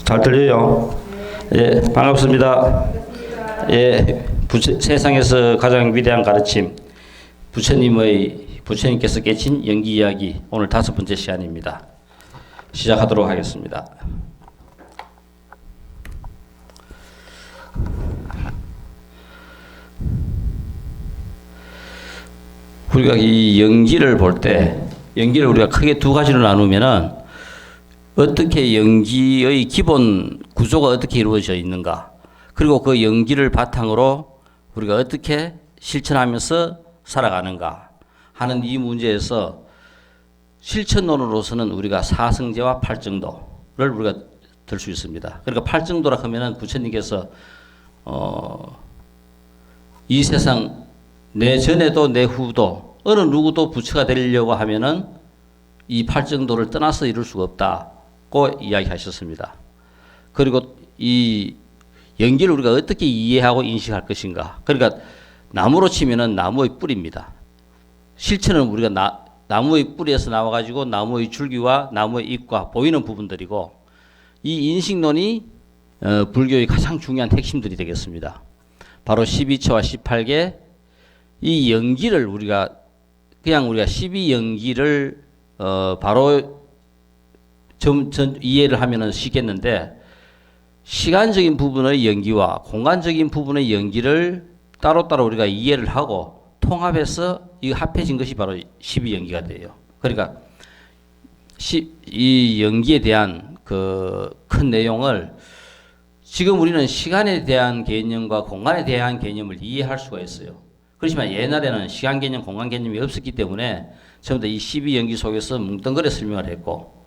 잘 들려요? 예, 반갑습니다. 예, 세상에서 가장 위대한 가르침, 부처님께서 깨친 연기 이야기, 오늘 5번째 시간입니다. 시작하도록 하겠습니다. 우리가 이 연기를 볼 때, 연기를 우리가 크게 두 가지로 나누면은 어떻게 연기의 기본 구조가 어떻게 이루어져 있는가, 그리고 그 연기를 바탕으로 우리가 어떻게 실천하면서 살아가는가 하는 이 문제에서 실천론으로서는 우리가 사성제와 팔정도를 우리가 들 수 있습니다. 그러니까 팔정도라 하면은 부처님께서 이 세상 내 전에도 내 후도 어느 누구도 부처가 되려고 하면은 이 팔정도를 떠나서 이룰 수가 없다고 이야기하셨습니다. 그리고 이 연기를 우리가 어떻게 이해하고 인식할 것인가. 그러니까 나무로 치면은 나무의 뿌리입니다. 실체는 우리가 나무의 뿌리에서 나와가지고 나무의 줄기와 나무의 잎과 보이는 부분들이고, 이 인식론이 불교의 가장 중요한 핵심들이 되겠습니다. 바로 12처와 18개, 이 연기를 우리가 12연기를 바로 이해를 하면은 쉽겠는데, 시간적인 부분의 연기와 공간적인 부분의 연기를 따로따로 우리가 이해를 하고 통합해서 이 합해진 것이 바로 12연기가 돼요. 그러니까 이 연기에 대한 그 큰 내용을 지금 우리는 시간에 대한 개념과 공간에 대한 개념을 이해할 수가 있어요. 그렇지만 옛날에는 시간 개념, 공간 개념이 없었기 때문에 전부 다 이 12연기 속에서 뭉뚱그려 설명을 했고,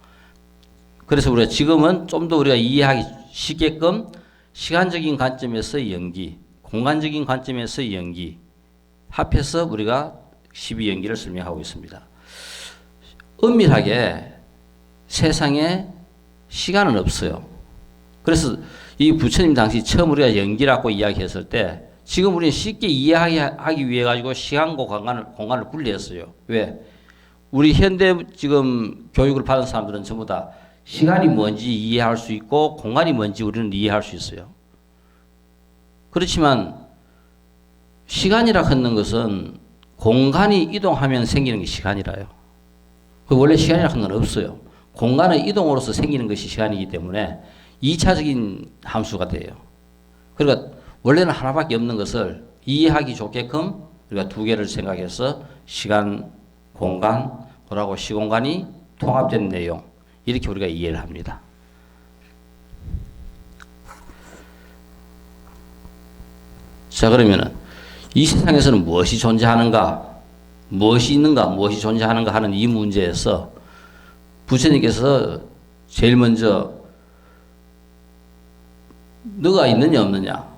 그래서 우리가 지금은 좀 더 우리가 이해하기 쉽게끔 시간적인 관점에서 연기, 공간적인 관점에서 연기 합해서 우리가 12연기를 설명하고 있습니다. 엄밀하게 세상에 시간은 없어요. 그래서 이 부처님 당시 처음 우리가 연기라고 이야기했을 때 지금 우리는 쉽게 이해하기 위해 가지고 시간과 공간을 분리했어요. 왜? 우리 현대 지금 교육을 받은 사람들은 전부 다 시간이 뭔지 이해할 수 있고 공간이 뭔지 우리는 이해할 수 있어요. 그렇지만 시간이라 하는 것은 공간이 이동하면 생기는 게 시간이라요. 원래 시간이라 하는 건 없어요. 공간의 이동으로서 생기는 것이 시간이기 때문에 2차적인 함수가 돼요. 그러니까 원래는 하나밖에 없는 것을 이해하기 좋게끔 우리가 두 개를 생각해서 시간, 공간, 그러고 시공간이 통합된 내용, 이렇게 우리가 이해를 합니다. 자, 그러면은 이 세상에서는 무엇이 존재하는가, 무엇이 있는가, 무엇이 존재하는가 하는 이 문제에서 부처님께서 제일 먼저 너가 있느냐 없느냐,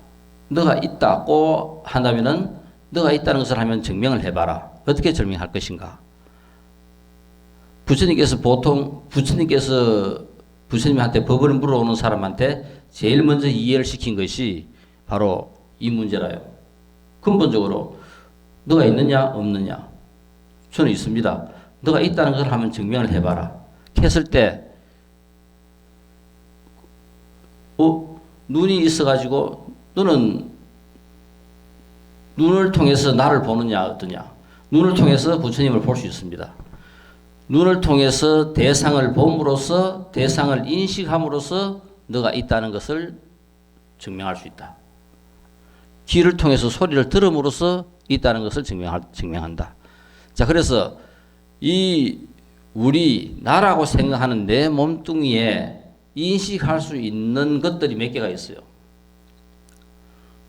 너가 있다고 한다면은 너가 있다는 것을 하면 증명을 해봐라. 어떻게 증명할 것인가? 부처님한테 법을 물어오는 사람한테 제일 먼저 이해를 시킨 것이 바로 이 문제라요. 근본적으로 너가 있느냐 없느냐, 저는 있습니다. 너가 있다는 걸 하면 증명을 해봐라. 했을 때 눈이 있어가지고 너는 눈을 통해서 나를 보느냐 어떠냐. 눈을 통해서 부처님을 볼 수 있습니다. 눈을 통해서 대상을 봄으로써, 대상을 인식함으로써 너가 있다는 것을 증명할 수 있다. 귀를 통해서 소리를 들음으로써 있다는 것을 증명한다. 자, 그래서 우리 나라고 생각하는 내 몸뚱이에 인식할 수 있는 것들이 몇 개가 있어요.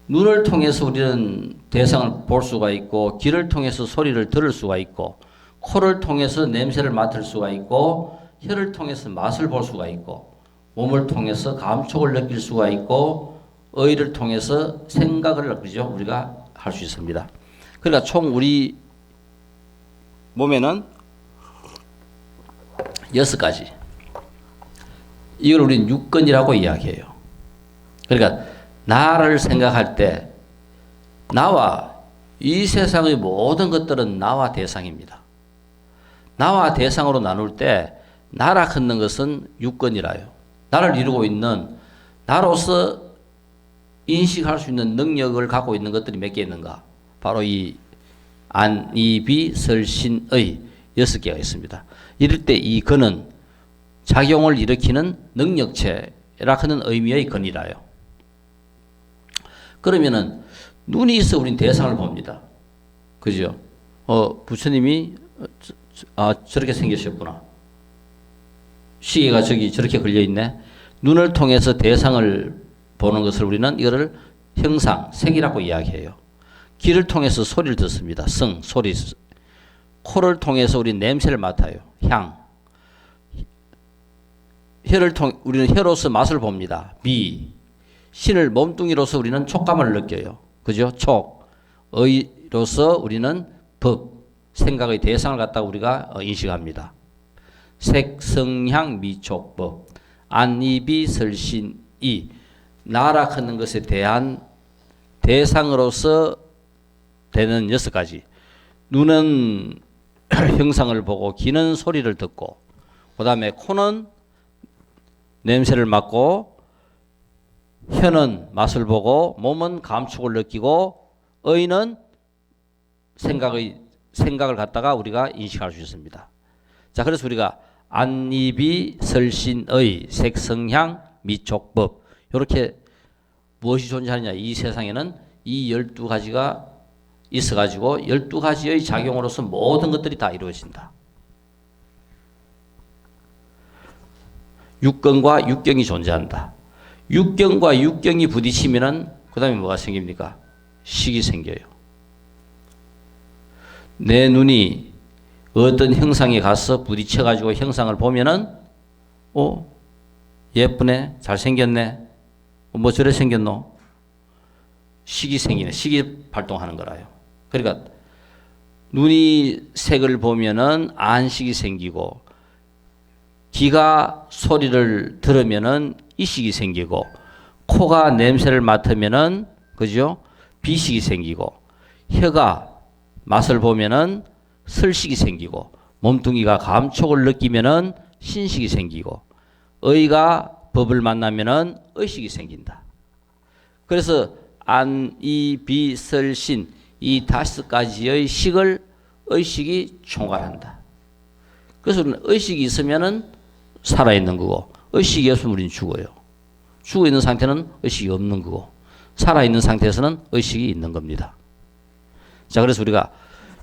눈을 통해서 우리는 대상을 볼 수가 있고, 귀를 통해서 소리를 들을 수가 있고, 코를 통해서 냄새를 맡을 수가 있고, 혀를 통해서 맛을 볼 수가 있고, 몸을 통해서 감촉을 느낄 수가 있고, 의를 통해서 생각을 우리가 할 수 있습니다. 그러니까 총 우리 몸에는 6가지. 이걸 우리는 육根이라고 이야기해요. 그러니까 나를 생각할 때 나와 이 세상의 모든 것들은 나와 대상입니다. 나와 대상으로 나눌 때 나라 걷는 것은 육根이라요. 나를 이루고 있는 나로서 인식할 수 있는 능력을 갖고 있는 것들이 몇 개 있는가? 바로 이 안, 이, 비, 설, 신의 6개가 있습니다. 이럴 때 이 근은 작용을 일으키는 능력체라 하는 의미의 근이라요. 그러면은 눈이 있어 우린 대상을 봅니다. 그죠? 부처님이 저렇게 생기셨구나. 시계가 저기 저렇게 걸려 있네. 눈을 통해서 대상을 보는 것을 우리는 이거를 형상, 색이라고 이야기해요. 귀를 통해서 소리를 듣습니다. 성, 소리. 코를 통해서 우리는 냄새를 맡아요. 향. 우리는 혀로서 맛을 봅니다. 미. 신을 몸뚱이로서 우리는 촉감을 느껴요. 그죠? 촉. 의로서 우리는 법, 생각의 대상을 갖다가 우리가 인식합니다. 색, 성향, 미촉, 법. 안, 이, 비, 설, 신, 이. 나라 하는 것에 대한 대상으로서 되는 6가지. 눈은 형상을 보고, 귀는 소리를 듣고, 그 다음에 코는 냄새를 맡고, 혀는 맛을 보고, 몸은 감촉을 느끼고, 의는 생각을 갖다가 우리가 인식할 수 있습니다. 자, 그래서 우리가 안, 이, 비, 설, 신, 의, 색, 성향, 미촉, 법. 이렇게 무엇이 존재하느냐. 이 세상에는 이 12가지가 있어가지고 12가지의 작용으로서 모든 것들이 다 이루어진다. 육根과 육경이 존재한다. 육경과 육경이 부딪히면은 그 다음에 뭐가 생깁니까? 식이 생겨요. 내 눈이 어떤 형상에 가서 부딪혀가지고 형상을 보면은 예쁘네, 잘생겼네, 뭐 저래 생겼노? 식이 생기네. 식이 발동하는 거라요. 그러니까 눈이 색을 보면은 안식이 생기고, 귀가 소리를 들으면은 이식이 생기고, 코가 냄새를 맡으면은 그죠? 비식이 생기고, 혀가 맛을 보면은 설식이 생기고, 몸뚱이가 감촉을 느끼면은 신식이 생기고, 의가 법을 만나면은 의식이 생긴다. 그래서 안, 이, 비, 설, 신 이 5가지의 식을 의식이 총괄한다. 그래서 우리는 의식이 있으면은 살아있는 거고, 의식이 없으면 우리는 죽어요. 죽어있는 상태는 의식이 없는 거고, 살아있는 상태에서는 의식이 있는 겁니다. 자, 그래서 우리가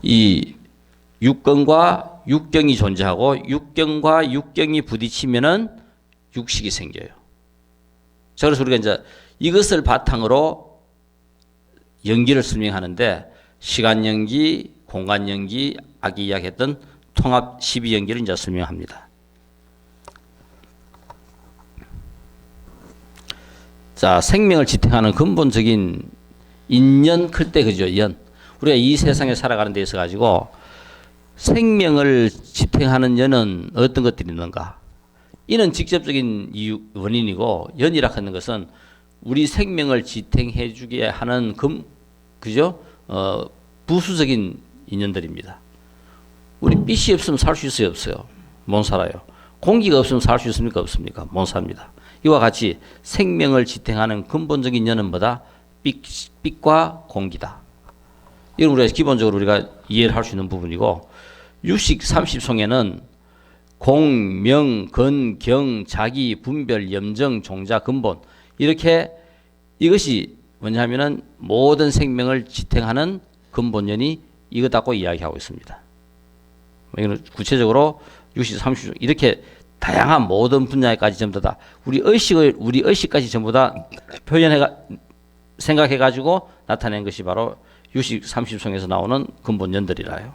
이 육根과 육경이 존재하고, 육경과 육경이 부딪히면은 육식이 생겨요. 자, 그래서 우리가 이제 이것을 바탕으로 연기를 설명하는데, 시간 연기, 공간 연기, 아까 이야기했던 통합 12연기를 이제 설명합니다. 자, 생명을 지탱하는 근본적인 인연 클 때, 그죠? 연. 우리가 이 세상에 살아가는 데 있어 가지고 생명을 지탱하는 연은 어떤 것들이 있는가? 이는 직접적인 이유, 원인이고, 연이라 하는 것은 우리 생명을 지탱해 주게 하는 그죠? 부수적인 인연들입니다. 우리 빛이 없으면 살 수 있어요, 없어요? 못 살아요. 공기가 없으면 살 수 있습니까, 없습니까? 못 삽니다. 이와 같이 생명을 지탱하는 근본적인 인연은 뭐다? 빛과 공기다. 이건 우리가 기본적으로 우리가 이해를 할 수 있는 부분이고, 유식 30송에는 공, 명, 근, 경, 자기, 분별, 염정, 종자, 근본, 이렇게 이것이 뭐냐면은 모든 생명을 지탱하는 근본연이 이거다고 이야기하고 있습니다. 이거는 구체적으로 60, 30 이렇게 다양한 모든 분야까지 전부 다 우리 의식까지 전부 다 생각해 가지고 나타낸 것이 바로 60, 30송에서 나오는 근본연들이라요.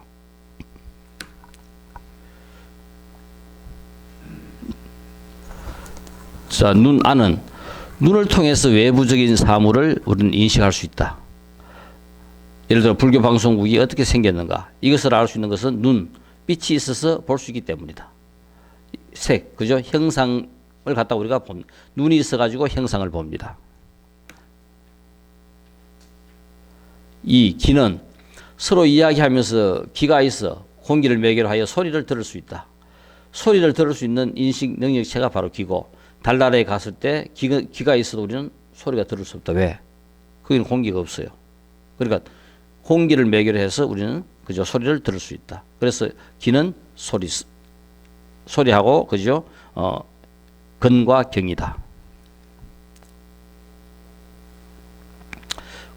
자, 눈을 통해서 외부적인 사물을 우리는 인식할 수 있다. 예를 들어 불교 방송국이 어떻게 생겼는가, 이것을 알 수 있는 것은 눈, 빛이 있어서 볼 수 있기 때문이다. 색, 그죠? 형상을 갖다 우리가 눈이 있어가지고 형상을 봅니다. 이 귀는 서로 이야기하면서 귀가 있어 공기를 매개로 하여 소리를 들을 수 있다. 소리를 들을 수 있는 인식 능력체가 바로 귀고, 달나라에 갔을 때 귀가 있어도 우리는 소리가 들을 수 없다. 왜? 거기는 공기가 없어요. 그러니까 공기를 매개로 해서 우리는 그죠 소리를 들을 수 있다. 그래서 귀는 소리하고 그죠 근과 경이다.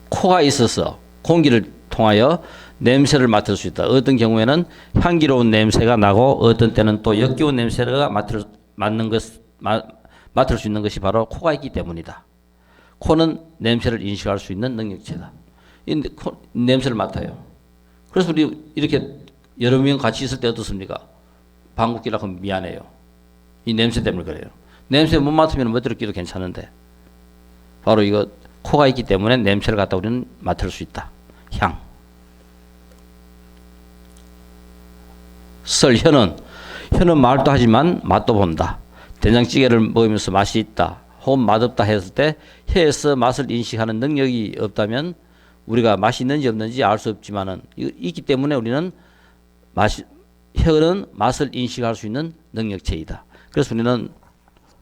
코가 있어서 공기를 통하여 냄새를 맡을 수 있다. 어떤 경우에는 향기로운 냄새가 나고 어떤 때는 또 역겨운 냄새가 맡을 수 있는 것이 바로 코가 있기 때문이다. 코는 냄새를 인식할 수 있는 능력체다. 이 냄새를 맡아요. 그래서 우리 이렇게 여러 명 같이 있을 때 어떻습니까? 방귀뀌라고 하면 미안해요. 이 냄새 때문에 그래요. 냄새 못 맡으면 멋들기도 괜찮은데 바로 이거 코가 있기 때문에 냄새를 갖다 우리는 맡을 수 있다. 향. 혀는 말도 하지만 맛도 본다. 된장찌개를 먹으면서 맛이 있다 혹은 맛없다 했을 때 혀에서 맛을 인식하는 능력이 없다면 우리가 맛이 있는지 없는지 알 수 없지만은 있기 때문에 우리는 혀는 맛을 인식할 수 있는 능력체이다. 그래서 우리는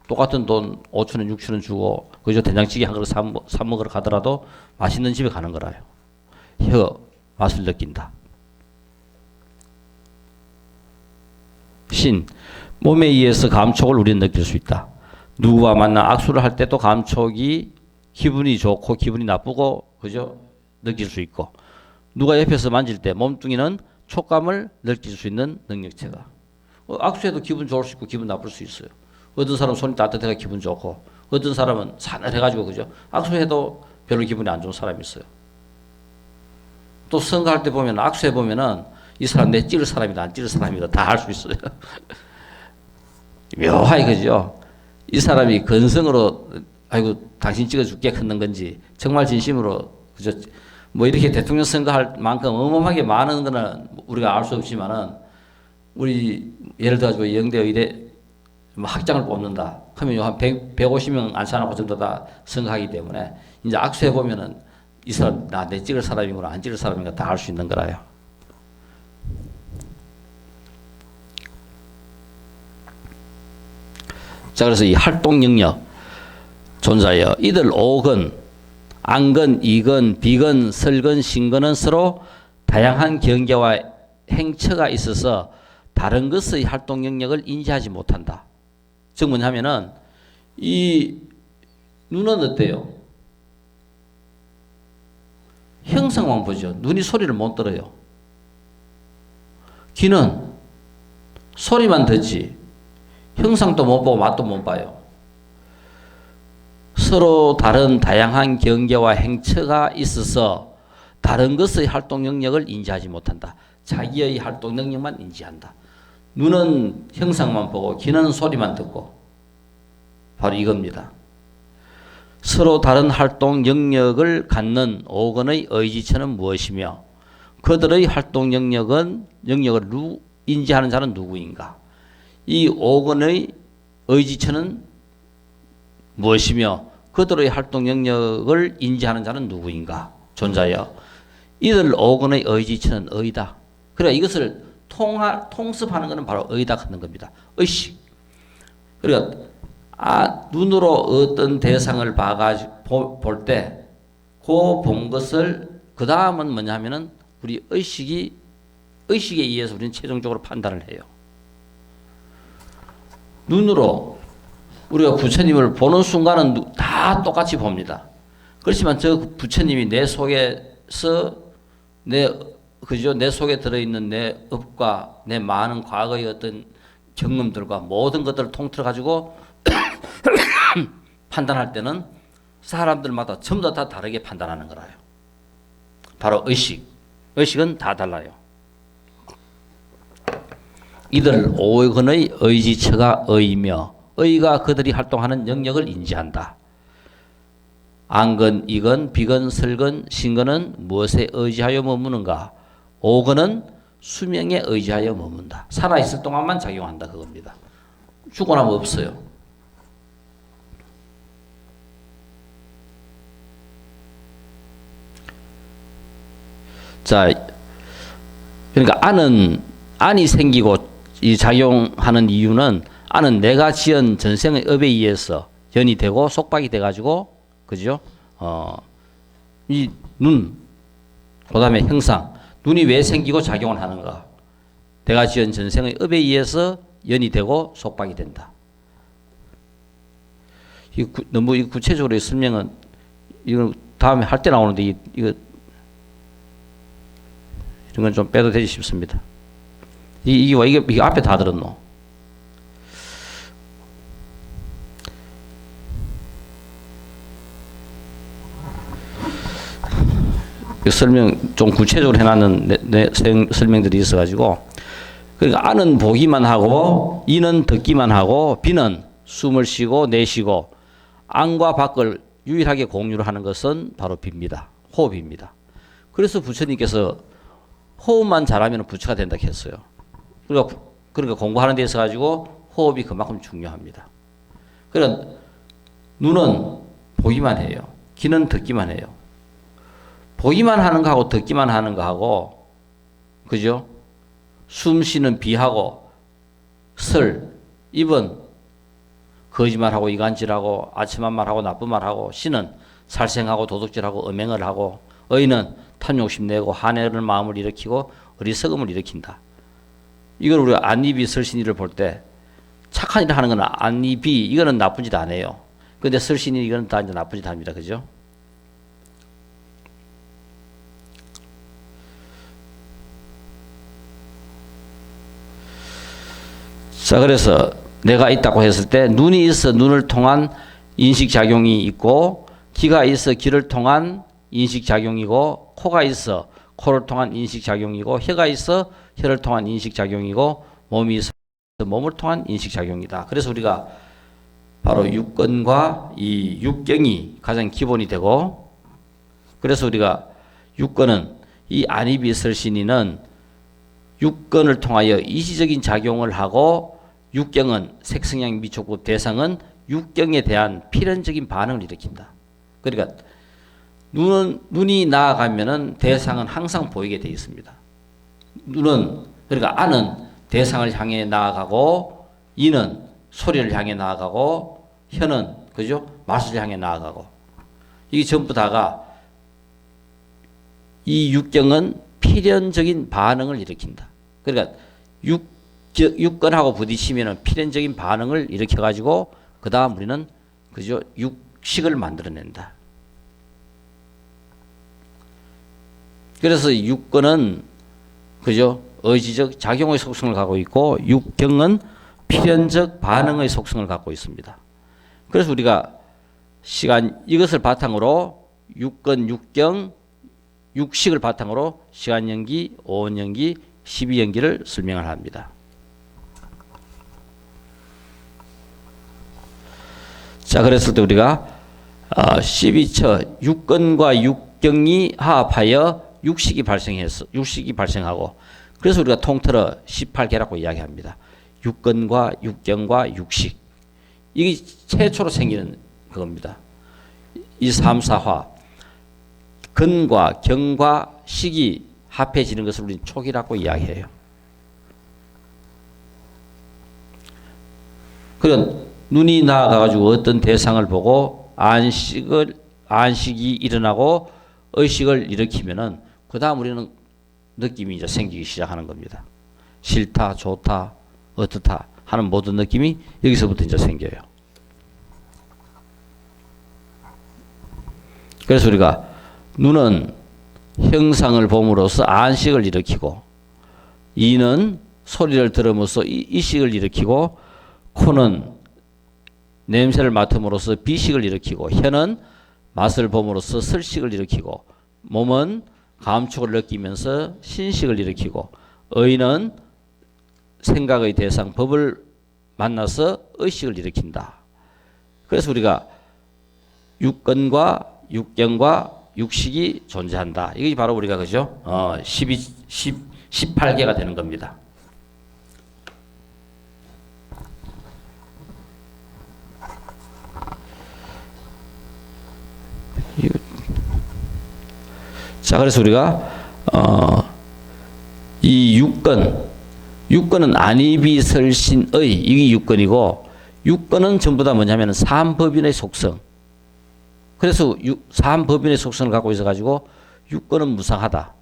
똑같은 돈 5,000원, 6,000원 주고 그저 된장찌개 한 그릇 사 먹으러 가더라도 맛있는 집에 가는 거라요. 혀 맛을 느낀다. 신 몸에 의해서 감촉을 우리는 느낄 수 있다. 누구와 만나 악수를 할 때도 감촉이 기분이 좋고 기분이 나쁘고 그죠 느낄 수 있고 누가 옆에서 만질 때 몸뚱이는 촉감을 느낄 수 있는 능력체가 악수해도 기분 좋을 수 있고 기분 나쁠 수 있어요. 어떤 사람은 손이 따뜻해가 기분 좋고 어떤 사람은 사늘해가지고 그죠 악수해도 별로 기분이 안 좋은 사람이 있어요. 또 선거할 때 보면 악수해 보면은 이 사람 내 찌를 사람이다 안 찌를 사람이다 다 알 수 있어요. 묘하게 그죠. 이 사람이 건성으로 아이고 당신 찍어줄게 했는 건지 정말 진심으로 그죠. 뭐 이렇게 대통령 선거할 만큼 어마어마하게 많은 거는 우리가 알 수 없지만은 우리 예를 들어가지고 영대 의대 학장을 뽑는다. 그러면 한 150명 안산하고 전부 다 선거하기 때문에 이제 악수해 보면은 이 사람 나 내 찍을 사람이구나 안 찍을 사람인가 다 알 수 있는 거라요. 자 그래서 이 활동 영역 존재하여 이들 5근 안근, 이근, 비근, 설근, 신근은 서로 다양한 경계와 행처가 있어서 다른 것의 활동 영역을 인지하지 못한다. 즉 뭐냐면은 이 눈은 어때요? 형상만 보죠. 눈이 소리를 못 들어요. 귀는 소리만 듣지 형상도 못 보고 맛도 못 봐요. 서로 다른 다양한 경계와 행처가 있어서 다른 것의 활동 영역을 인지하지 못한다. 자기의 활동 영역만 인지한다. 눈은 형상만 보고 귀는 소리만 듣고 바로 이겁니다. 서로 다른 활동 영역을 갖는 5근의 의지처는 무엇이며 그들의 활동 영역을 인지하는 자는 누구인가? 이 5근의 의지처는 무엇이며 그들의 활동 영역을 인지하는 자는 누구인가? 존재하여 이들 5근의 의지처는 의다. 그래 이것을 통습하는 것은 바로 의다 하는 겁니다. 의식. 그러니까 눈으로 어떤 대상을 볼 때 그 본 것을 그 다음은 뭐냐면은 우리 의식에 의해서 우리는 최종적으로 판단을 해요. 눈으로 우리가 부처님을 보는 순간은 다 똑같이 봅니다. 그렇지만 저 부처님이 내 속에서 내 속에 들어있는 내 업과 내 많은 과거의 어떤 경험들과 모든 것들을 통틀어 가지고 판단할 때는 사람들마다 전부 다 다르게 판단하는 거라요. 바로 의식은 다 달라요. 이들 5근의 의지처가 의이며 의가 그들이 활동하는 영역을 인지한다. 안근, 이근, 비근, 설근, 신근은 무엇에 의지하여 머무는가? 5근은 수명에 의지하여 머문다. 살아있을 동안만 작용한다 그겁니다. 죽고 나면 없어요. 자, 그러니까 안이 생기고 이 작용하는 이유는 안은 내가 지은 전생의 업에 의해서 연이 되고 속박이 돼가지고, 그죠? 이 눈, 그 다음에 형상, 눈이 왜 생기고 작용을 하는가? 내가 지은 전생의 업에 의해서 연이 되고 속박이 된다. 너무 구체적으로 설명은 이건 다음에 할 때 나오는데 이런 건 좀 빼도 되지 싶습니다. 이게 앞에 다 들었노? 설명 좀 구체적으로 해놨는 설명들이 있어가지고, 그러니까 안은 보기만 하고 이는 듣기만 하고 비는 숨을 쉬고 내쉬고 안과 밖을 유일하게 공유를 하는 것은 바로 비입니다. 호흡입니다. 그래서 부처님께서 호흡만 잘하면 부처가 된다 했어요. 그러니까 공부하는 데 있어 가지고 호흡이 그만큼 중요합니다. 그러니까 눈은 보기만 해요. 귀는 듣기만 해요. 보기만 하는 거하고 듣기만 하는 거하고, 그죠? 숨 쉬는 비하고 입은 거짓말하고 이간질하고 아침한 말하고 나쁜 말하고, 신은 살생하고 도둑질하고 음행을 하고, 의는 탐욕심 내고 한해를 마음을 일으키고 어리석음을 일으킨다. 이걸 우리가 안이비 설신이를 볼 때 착한 일을 하는 건 안이비, 이거는 나쁜 짓 안 해요. 근데 설신이 이거는 다 이제 나쁜 짓 합니다. 그죠? 자, 그래서 내가 있다고 했을 때 눈이 있어 눈을 통한 인식작용이 있고, 귀가 있어 귀를 통한 인식작용이고, 코가 있어 코를 통한 인식작용이고, 혀가 있어 혀를 통한 인식작용이고, 몸이 있어 몸을 통한 인식작용이다. 그래서 우리가 바로 육根과 이 육경이 가장 기본이 되고, 그래서 우리가 육根은 이 안이비설신이는 육根을 통하여 이시적인 작용을 하고, 육경은 색성향 미촉구 대상은 육경에 대한 필연적인 반응을 일으킨다. 그러니까 눈이 나아가면은 대상은 항상 보이게 되어 있습니다. 눈은, 그러니까 안은 대상을 향해 나아가고, 이는 소리를 향해 나아가고, 혀는, 그죠? 맛을 향해 나아가고. 이게 전부 다가 이 육경은 필연적인 반응을 일으킨다. 그러니까 육근하고 부딪히면 필연적인 반응을 일으켜가지고 그 다음 우리는, 그죠? 육식을 만들어낸다. 그래서 육근은, 그죠? 의지적 작용의 속성을 갖고 있고, 육경은 필연적 반응의 속성을 갖고 있습니다. 그래서 우리가 이것을 바탕으로 육근, 육경, 육식을 바탕으로 시간연기, 오온연기, 12연기를 설명을 합니다. 자, 그랬을 때 우리가 12처 육근과 육경이 화합하여 육식이 발생하고, 그래서 우리가 통틀어 18개라고 이야기합니다. 육근과 육경과 육식, 이게 최초로 생기는 그겁니다. 이 3, 4화 근과 경과 식이 합해지는 것을 우리는 촉이라고 이야기해요. 그런 눈이 나아가가지고 어떤 대상을 보고 안식이 일어나고 의식을 일으키면은 그 다음 우리는 느낌이 이제 생기기 시작하는 겁니다. 싫다, 좋다, 어떻다 하는 모든 느낌이 여기서부터 이제 생겨요. 그래서 우리가 눈은 형상을 봄으로써 안식을 일으키고, 이는 소리를 들음으로써 이식을 일으키고, 코는 냄새를 맡음으로써 비식을 일으키고, 혀는 맛을 봄으로써 설식을 일으키고, 몸은 감촉을 느끼면서 신식을 일으키고, 의는 생각의 대상 법을 만나서 의식을 일으킨다. 그래서 우리가 육근과 육경과 육식이 존재한다. 이게 바로 우리가, 그죠? 18개가 되는 겁니다. 자, 그래서 우리가 이 육근 6권은 안이비설신의 이게 6권이고 6권은 전부 다 뭐냐면 사함법인의 속성. 그래서 사함법인의 속성을 갖고 있어가지고 6권은 무상하다.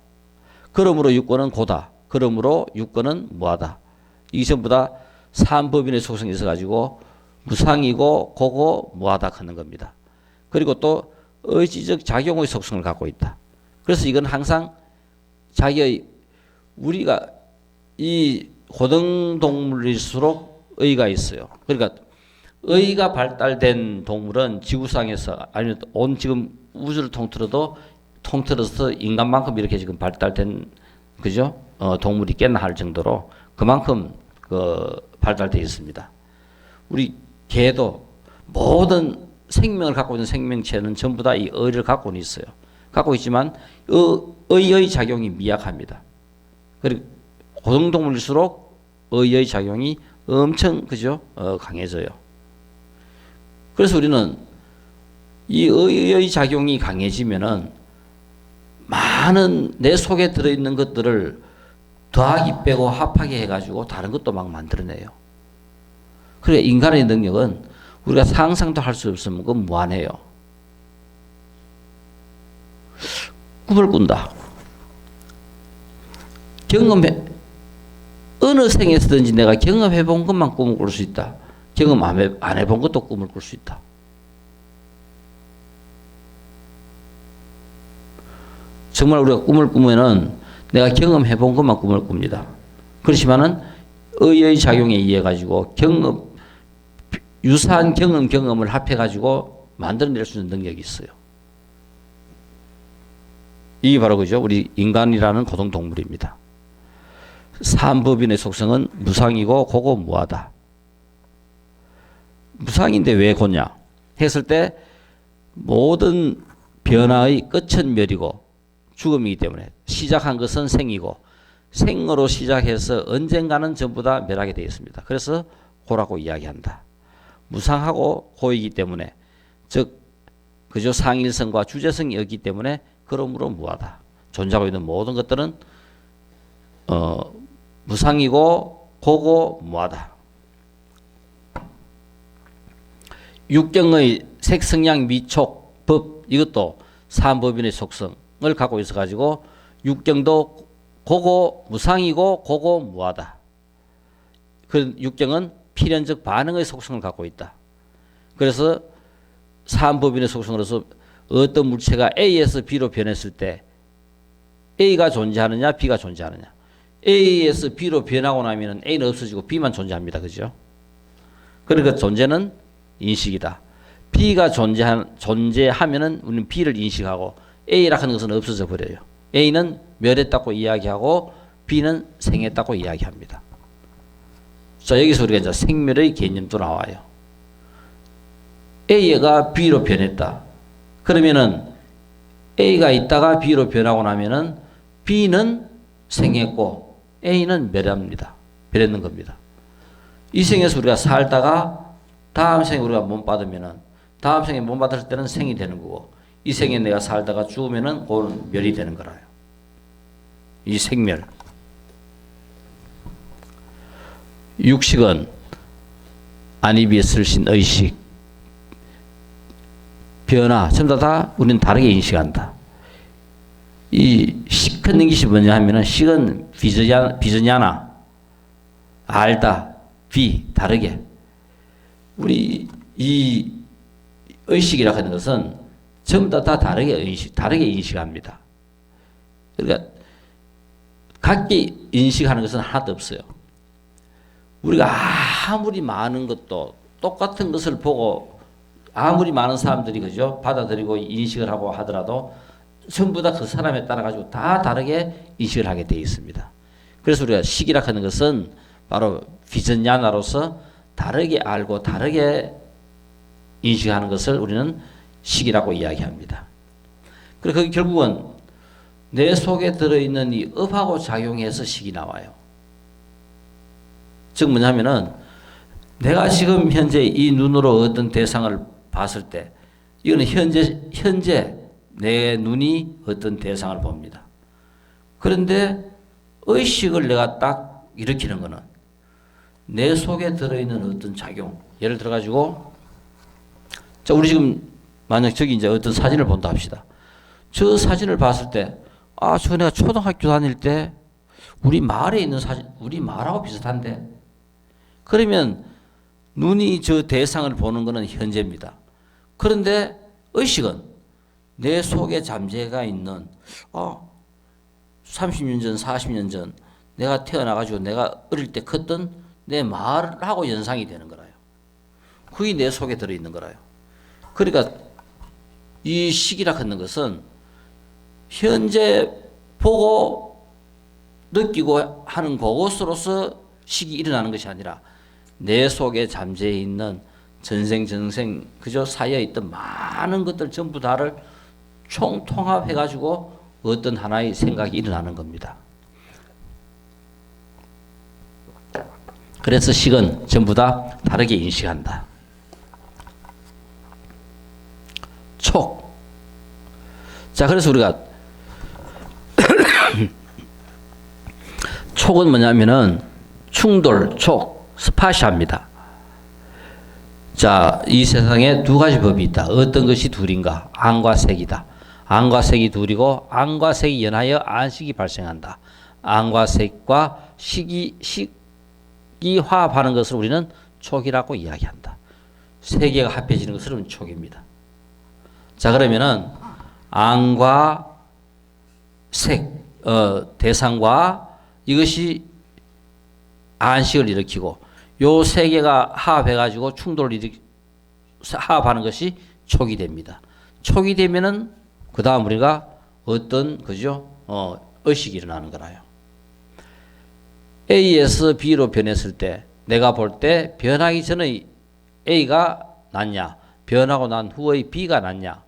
그러므로 6권은 고다. 그러므로 6권은 무하다. 이게 전부 다 사함법인의 속성이 있어가지고 무상이고 고고 무하다 하는 겁니다. 그리고 또 의지적 작용의 속성을 갖고 있다. 그래서 이건 항상 자기의 우리가 이 고등동물일수록 의가 있어요. 그러니까 의가 발달된 동물은 지구상에서 아니면 온 지금 우주를 통틀어서 인간만큼 이렇게 지금 발달된 그죠? 동물이 있겠나 할 정도로 그만큼 발달되어 있습니다. 우리 개도 모든 생명을 갖고 있는 생명체는 전부 다 이 의를 갖고는 있어요. 갖고 있지만 의의 작용이 미약합니다. 그리고 고등동물일수록 의의 작용이 엄청 그죠? 강해져요. 그래서 우리는 이 의의 작용이 강해지면은 많은 내 속에 들어있는 것들을 더하기 빼고 합하게 해가지고 다른 것도 막 만들어내요. 그래 인간의 능력은 우리가 상상도 할 수 없으면 그건 무한해요. 꿈을 꾼다. 어느 생에서든지 내가 경험해 본 것만 꿈을 꿀 수 있다. 경험 안 해본 것도 꿈을 꿀 수 있다. 정말 우리가 꿈을 꾸면은 내가 경험해 본 것만 꿈을 꿉니다. 그렇지만은 의의 작용에 의해 가지고 유사한 경험을 합해 가지고 만들어낼 수 있는 능력이 있어요. 이게 바로 그죠? 우리 인간이라는 고등동물입니다. 사함법인의 속성은 무상이고 고고 무하다. 무상인데 왜 고냐 했을 때 모든 변화의 끝은 멸이고 죽음이기 때문에 시작한 것은 생이고 생으로 시작해서 언젠가는 전부 다 멸하게 되어 있습니다. 그래서 고라고 이야기한다. 무상하고 고이기 때문에 즉 그저 상일성과 주제성이 없기 때문에 그러므로 무하다. 존재하고 있는 모든 것들은 무상이고 고고 무하다. 육경의 색성양 미촉 법 이것도 사함법인의 속성을 갖고 있어 가지고 육경도 고고 무상이고 고고 무하다. 그 육경은 필연적 반응의 속성을 갖고 있다. 그래서 사함법인의 속성으로서 어떤 물체가 A에서 B로 변했을 때 A가 존재하느냐 B가 존재하느냐. A에서 B로 변하고 나면 A는 없어지고 B만 존재합니다. 그죠? 그러니까 존재는 인식이다. B가 존재하면은 우리는 B를 인식하고 A라 하는 것은 없어져 버려요. A는 멸했다고 이야기하고 B는 생했다고 이야기합니다. 자, 여기서 우리가 이제 생멸의 개념도 나와요. A가 B로 변했다. 그러면은 A가 있다가 B로 변하고 나면은 B는 생했고 A는 멸합니다. 멸했는 겁니다. 이 생에서 우리가 살다가 다음 생에 우리가 몸 받으면은 다음 생에 몸 받을 때는 생이 되는 거고 이 생에 내가 살다가 죽으면은 그건 멸이 되는 거라요. 이 생멸. 육식은 안이비설신 의식 변화 전부 다 우리는 다르게 인식한다. 이 식하는 것이 뭐냐 하면은 식은 비전야나 알다 비 다르게 우리 이 의식이라 하는 것은 전부 다 다르게 인식합니다. 그러니까 각기 인식하는 것은 하나도 없어요. 우리가 아무리 많은 것도 똑같은 것을 보고 아무리 많은 사람들이 그죠 받아들이고 인식을 하고 하더라도 전부 다 그 사람에 따라 가지고 다 다르게 인식을 하게 되어 있습니다. 그래서 우리가 식이라 하는 것은 바로 비전야나로서 다르게 알고 다르게 인식하는 것을 우리는 식이라고 이야기합니다. 그래서 그게 결국은 내 속에 들어있는 이 업하고 작용해서 식이 나와요. 즉 뭐냐면은 내가 지금 현재 이 눈으로 어떤 대상을 봤을 때 이거는 현재 내 눈이 어떤 대상을 봅니다. 그런데 의식을 내가 딱 일으키는 거는 내 속에 들어있는 어떤 작용, 예를 들어 가지고 자, 우리 지금 만약 저기 이제 어떤 사진을 본다 합시다. 저 사진을 봤을 때, 아, 저 내가 초등학교 다닐 때 우리 마을에 있는 사진, 우리 마을하고 비슷한데. 그러면 눈이 저 대상을 보는 것은 현재입니다. 그런데 의식은 내 속에 잠재가 있는 30년 전, 40년 전 내가 태어나가지고 내가 어릴 때 컸던 내 마을하고 연상이 되는 거라요. 그게 내 속에 들어있는 거라요. 그러니까 이 시기라 하는 것은 현재 보고 느끼고 하는 그것으로서 식이 일어나는 것이 아니라 내 속에 잠재해 있는 전생전생 그저 사이에 있던 많은 것들 전부 다를 총통합해 가지고 어떤 하나의 생각이 일어나는 겁니다. 그래서 식은 전부 다 다르게 인식한다. 촉. 자, 그래서 우리가 촉은 뭐냐면은 충돌, 촉, 스파시아입니다. 자, 이 세상에 두 가지 법이 있다. 어떤 것이 둘인가? 안과 색이다. 안과 색이 둘이고 안과 색이 연하여 안식이 발생한다. 안과 색과 식이 화합하는 것을 우리는 촉이라고 이야기한다. 세 개가 합해지는 것은 촉입니다. 자, 그러면은 안과 색, 대상과 이것이 안식을 일으키고 요 세 개가 화합해가지고 충돌을 화합하는 것이 촉이 됩니다. 촉이 되면은 그 다음 우리가 어떤 그죠? 의식이 일어나는 거라요. A에서 B로 변했을 때 내가 볼 때 변하기 전의 A가 낫냐, 변하고 난 후의 B가 낫냐,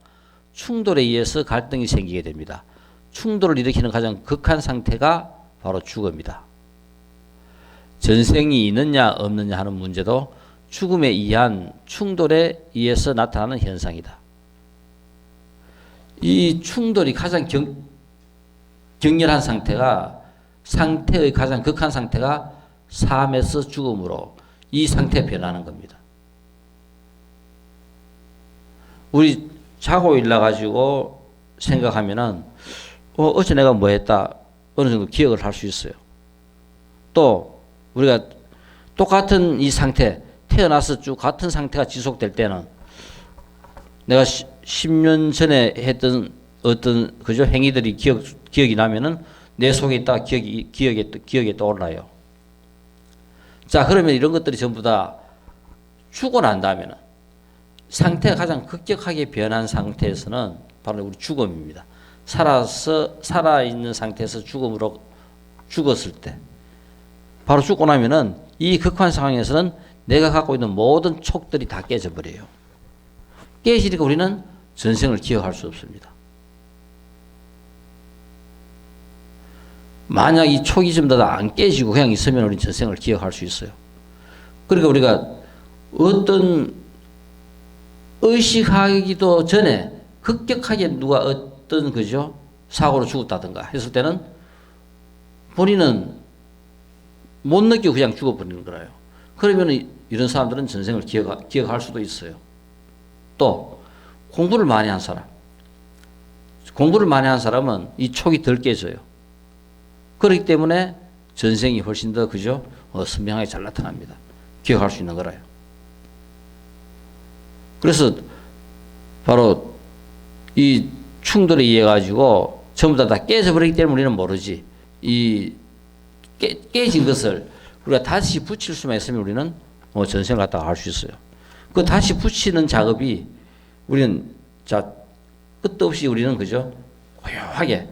충돌에 의해서 갈등이 생기게 됩니다. 충돌을 일으키는 가장 극한 상태가 바로 죽음이다. 전생이 있느냐 없느냐 하는 문제도 죽음에 의한 충돌에 의해서 나타나는 현상이다. 이 충돌이 가장 격렬한 상태의 가장 극한 상태가 삶에서 죽음으로 이 상태에 변하는 겁니다. 우리 자고 일어나가지고 생각하면은 어제 내가 뭐 했다 어느 정도 기억을 할 수 있어요. 또 우리가 똑같은 이 상태, 태어나서 쭉 같은 상태가 지속될 때는 내가 10년 전에 했던 어떤 그죠 행위들이 기억이 나면은 내 속에 있다가 기억에 떠올라요. 자, 그러면 이런 것들이 전부 다 죽고 난 다음에는 상태가 가장 급격하게 변한 상태에서는 바로 우리 죽음입니다. 살아있는 상태에서 죽음으로 죽었을 때 바로 죽고 나면은 이 극한 상황에서는 내가 갖고 있는 모든 촉들이 다 깨져버려요. 깨지니까 우리는 전생을 기억할 수 없습니다. 만약 이 촉이 좀 더 안 깨지고 그냥 있으면 우리는 전생을 기억할 수 있어요. 그러니까 우리가 어떤 의식하기도 전에 급격하게 누가 어떤 그죠 사고로 죽었다든가 했을 때는 본인은 못 느끼고 그냥 죽어버리는 거라요. 그러면 이런 사람들은 전생을 기억할 수도 있어요. 또 공부를 많이 한 사람은 이 촉이 덜 깨져요. 그렇기 때문에 전생이 훨씬 더 그죠 선명하게 잘 나타납니다. 기억할 수 있는 거라요. 그래서 바로 이 충돌에 의해 가지고 전부 다 깨져버리기 때문에 우리는 모르지. 이 깨진 것을 우리가 다시 붙일 수만 있으면 우리는 전생을 갖다가 알 수 있어요. 그 다시 붙이는 작업이 우리는 자 끝도 없이 우리는 그죠 고요하게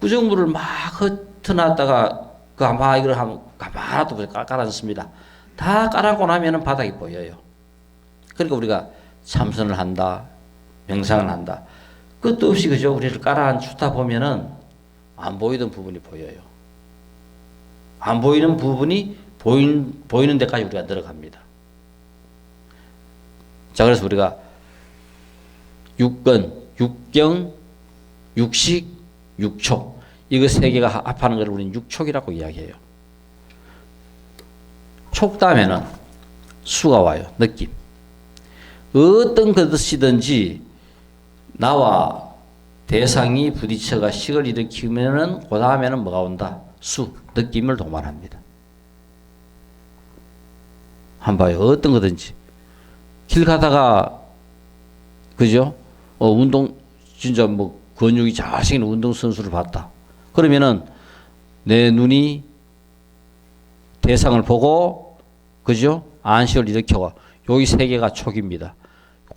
구정물을 막 흩어놨다가 그 아마 이걸 하면 가만히 또 깔아놨습니다. 다 깔아놓고 나면은 바닥이 보여요. 그러니까 우리가 참선을 한다, 명상을 한다. 끝도 없이 그죠 우리를 깔아앉히다 보면은 안 보이던 부분이 보여요. 안 보이는 부분이 보이는 데까지 우리가 들어갑니다. 자, 그래서 우리가 육근, 육경, 육식, 육촉 이거 세 개가 합하는 것을 우리는 육촉이라고 이야기해요. 촉담에는 수가 와요. 느낌. 어떤 것이든지 나와 대상이 부딪혀가 식을 일으키면은 그 다음에는 뭐가 온다? 수, 느낌을 동반합니다. 한번 봐요. 어떤 거든지. 길 가다가, 그죠? 운동, 진짜 뭐, 근육이 잘 생긴 운동선수를 봤다. 그러면은 내 눈이 대상을 보고, 그죠? 안식을 일으켜가. 여기 세 개가 촉입니다.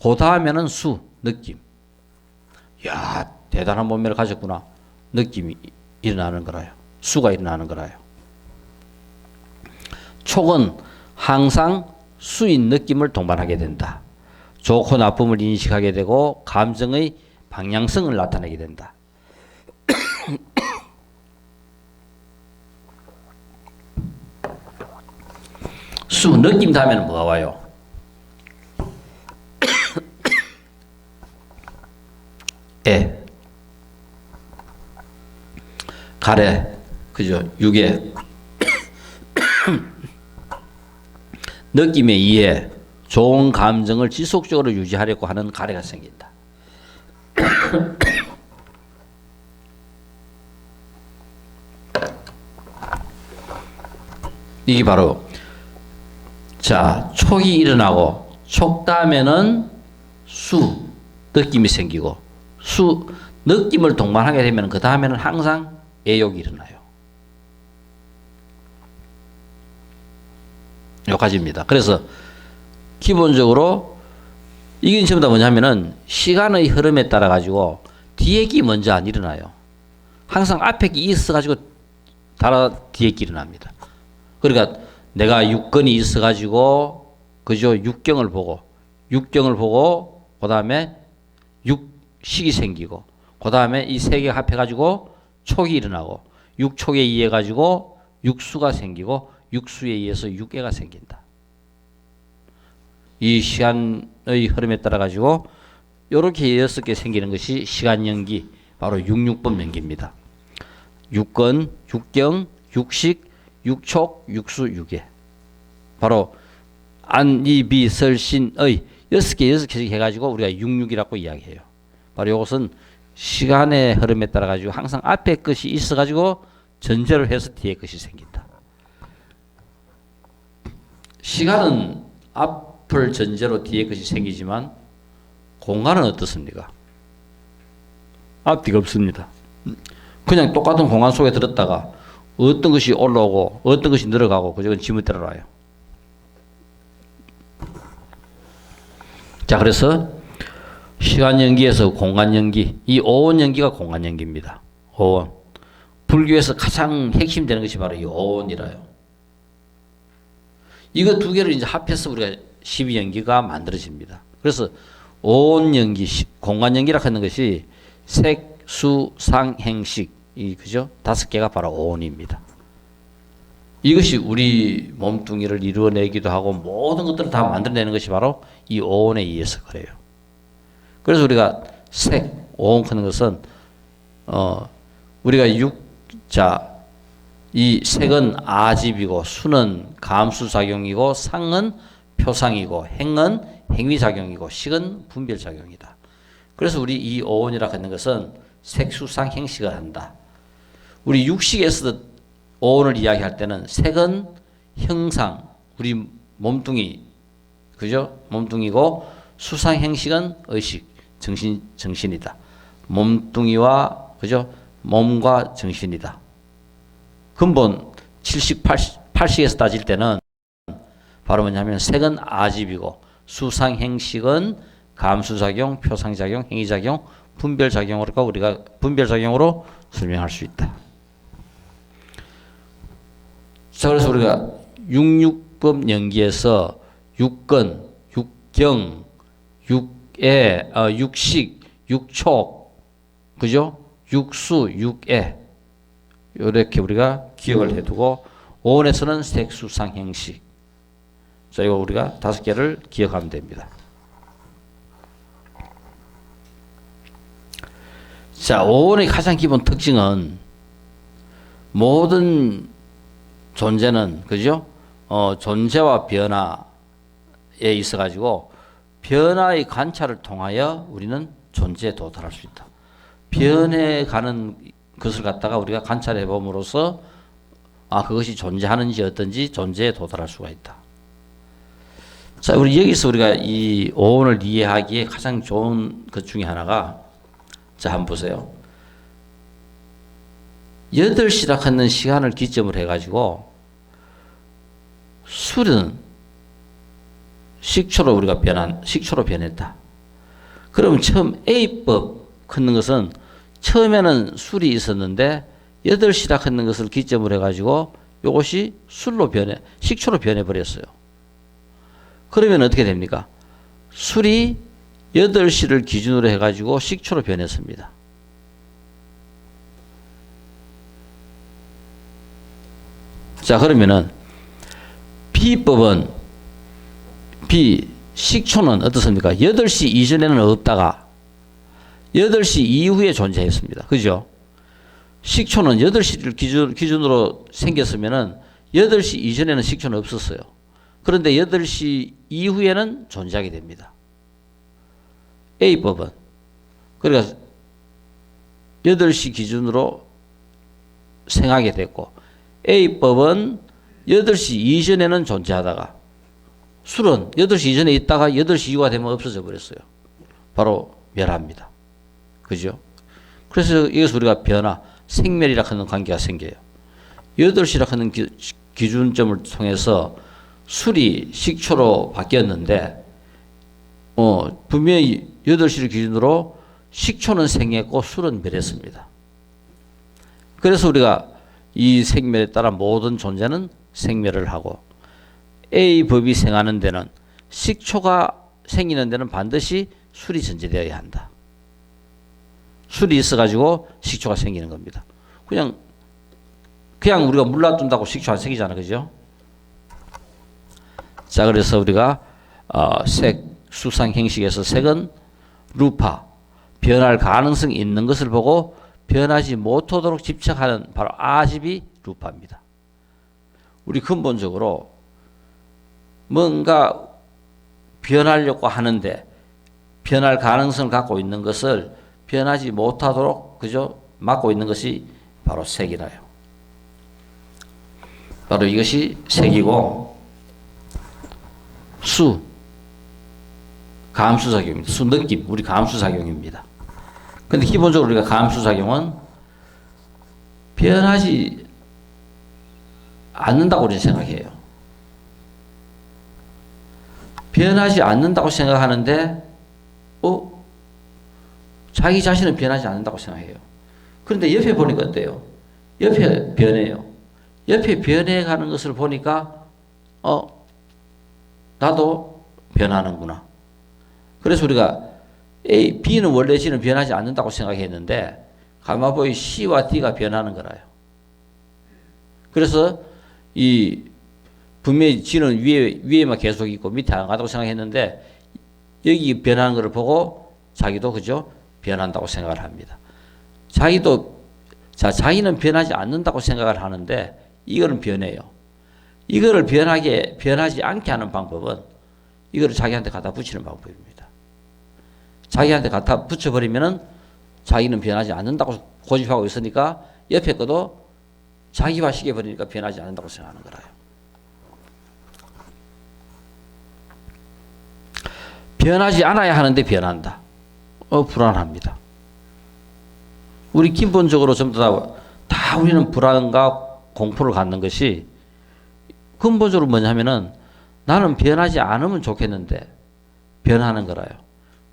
그 다음에는 수, 느낌. 야, 대단한 몸매를 가졌구나. 느낌이 일어나는 거라요. 수가 일어나는 거라요. 촉은 항상 수인 느낌을 동반하게 된다. 좋고 나쁨을 인식하게 되고 감정의 방향성을 나타내게 된다. 수, 느낌 다음에는 뭐가 와요? 애, 가래, 그죠? 유계. 느낌의 이해, 좋은 감정을 지속적으로 유지하려고 하는 가래가 생긴다. 이게 바로 자, 촉이 일어나고 촉 다음에는 수, 느낌이 생기고 수, 느낌을 동반하게 되면 그 다음에는 항상 애욕이 일어나요. 여기까지입니다. 그래서 기본적으로 이게 전부 다 뭐냐면은 시간의 흐름에 따라 가지고 뒤에 기 먼저 안 일어나요. 항상 앞에 기 있어 가지고 따라 뒤에 기 일어납니다. 그러니까 내가 육건이 있어 가지고 그죠? 육경을 보고 그 다음에 육식이 생기고 그 다음에 이 세 개가 합해 가지고 촉이 일어나고 육촉에 의해 가지고 육수가 생기고 육수에 의해서 육계가 생긴다. 이 시간의 흐름에 따라 가지고 이렇게 6개 생기는 것이 시간연기, 바로 66번 연기입니다. 육건, 육경, 육식, 육촉, 육수, 육계. 바로 안, 이, 비, 설, 신의 6개씩 해가지고 우리가 66이라고 이야기해요. 바로 이것은 시간의 흐름에 따라 가지고 항상 앞에 것이 있어가지고 전제를 해서 뒤에 것이 생긴다. 시간은 앞을 전제로 뒤에 것이 생기지만 공간은 어떻습니까? 앞뒤가 없습니다. 그냥 똑같은 공간 속에 들었다가 어떤 것이 올라오고 어떤 것이 늘어가고 그건 지멋대로 와요. 자, 그래서 시간 연기에서 공간 연기, 이 오온 연기가 공간 연기입니다. 오온. 불교에서 가장 핵심되는 것이 바로 이 오온이라요. 이거 두 개를 이제 합해서 우리가 12연기가 만들어집니다. 그래서 오온 연기, 공간 연기라 하는 것이 색, 수, 상, 행식, 그죠? 5개가 바로 오온입니다. 이것이 우리 몸뚱이를 이루어내기도 하고 모든 것들을 다 만들어내는 것이 바로 이 오온에 의해서 그래요. 그래서 우리가 색, 오온 하는 것은 우리가 이 색은 아집이고 수는 감수작용이고 상은 표상이고 행은 행위작용이고 식은 분별작용이다. 그래서 우리 이 오온이라 하는 것은 색수상 행식을 한다. 우리 육식에서도 오온을 이야기할 때는 색은 형상, 우리 몸뚱이, 그죠? 몸뚱이고 수상 행식은 의식, 정신이다. 몸뚱이와, 그죠? 몸과 정신이다. 근본 70, 80에서 따질 때는 바로 뭐냐면 색은 아집이고 수상 행식은 감수작용, 표상작용, 행위작용, 분별작용으로 우리가 분별작용으로 설명할 수 있다. 자, 그래서 우리가 66법 연기에서 육건, 육경, 육애, 육식, 육촉, 그죠? 육수, 육애. 이렇게 우리가 기억을 해두고, 오온에서는 색수상 행식. 자, 이거 우리가 5개를 기억하면 됩니다. 자, 오온의 가장 기본 특징은 모든 존재는, 그죠? 존재와 변화에 있어 가지고 변화의 관찰을 통하여 우리는 존재에 도달할 수 있다. 변해가는 것을 갖다가 우리가 관찰해 봄으로써 그것이 존재하는지 어떤지 존재에 도달할 수가 있다. 자, 우리 여기서 우리가 이 오온을 이해하기에 가장 좋은 것 중에 하나가, 자, 한번 보세요. 8시라 하는 시간을 기점으로 해가지고 술은 식초로 우리가 식초로 변했다. 그럼 처음 A법 걷는 것은 처음에는 술이 있었는데 8시라 하는 것을 기점으로 해가지고 이것이 식초로 변해버렸어요. 그러면 어떻게 됩니까? 술이 8시를 기준으로 해가지고 식초로 변했습니다. 자, 그러면은 B법은 식초는 어떻습니까? 8시 이전에는 없다가 8시 이후에 존재했습니다. 그죠? 식초는 8시를 기준으로 생겼으면은 8시 이전에는 식초는 없었어요. 그런데 8시 이후에는 존재하게 됩니다. A법은 그러니까 8시 기준으로 생하게 됐고, A법은 8시 이전에는 존재하다가 술은 8시 이전에 있다가 8시 이후가 되면 없어져 버렸어요. 바로 멸합니다. 그죠? 그래서 이것을 우리가 변화, 생멸이라 하는 관계가 생겨요. 8시라 하는 기준점을 통해서 술이 식초로 바뀌었는데, 분명히 8시를 기준으로 식초는 생했고 술은 멸했습니다. 그래서 우리가 이 생멸에 따라 모든 존재는 생멸을 하고, A법이 생하는 데는 식초가 생기는 데는 반드시 술이 존재되어야 한다. 술이 있어가지고 식초가 생기는 겁니다. 그냥 우리가 물 놔둔다고 식초 안 생기잖아, 그죠? 자, 그래서 우리가 색, 수상 형식에서 색은 루파, 변할 가능성이 있는 것을 보고 변하지 못하도록 집착하는 바로 아집이 루파입니다. 우리 근본적으로 뭔가 변하려고 하는데 변할 가능성을 갖고 있는 것을 변하지 못하도록 그저 막고 있는 것이 바로 색이라요. 바로 이것이 색이고, 수, 감수작용입니다. 수, 느낌, 우리 감수작용입니다. 근데 기본적으로 우리가 감수작용은 변하지 않는다고 우리는 생각해요. 변하지 않는다고 생각하는데, 자기 자신은 변하지 않는다고 생각해요. 그런데 옆에 보니까 어때요? 옆에 변해요. 옆에 변해가는 것을 보니까, 나도 변하는구나. 그래서 우리가 B는 원래 G는 변하지 않는다고 생각했는데, 가마보이 C와 D가 변하는 거라요. 그래서 분명히 G는 위에만 계속 있고 밑에 안 가다고 생각했는데, 여기 변하는 것을 보고 자기도 그죠? 변한다고 생각을 합니다. 자기는 변하지 않는다고 생각을 하는데, 이거는 변해요. 이거를 변하지 않게 하는 방법은 이거를 자기한테 갖다 붙이는 방법입니다. 자기한테 갖다 붙여버리면은 자기는 변하지 않는다고 고집하고 있으니까 옆에 것도 자기화 시켜버리니까 변하지 않는다고 생각하는 거라요. 변하지 않아야 하는데 변한다. 불안합니다. 우리 기본적으로 전부 다 우리는 불안과 공포를 갖는 것이 근본적으로 뭐냐 하면은 나는 변하지 않으면 좋겠는데 변하는 거라요.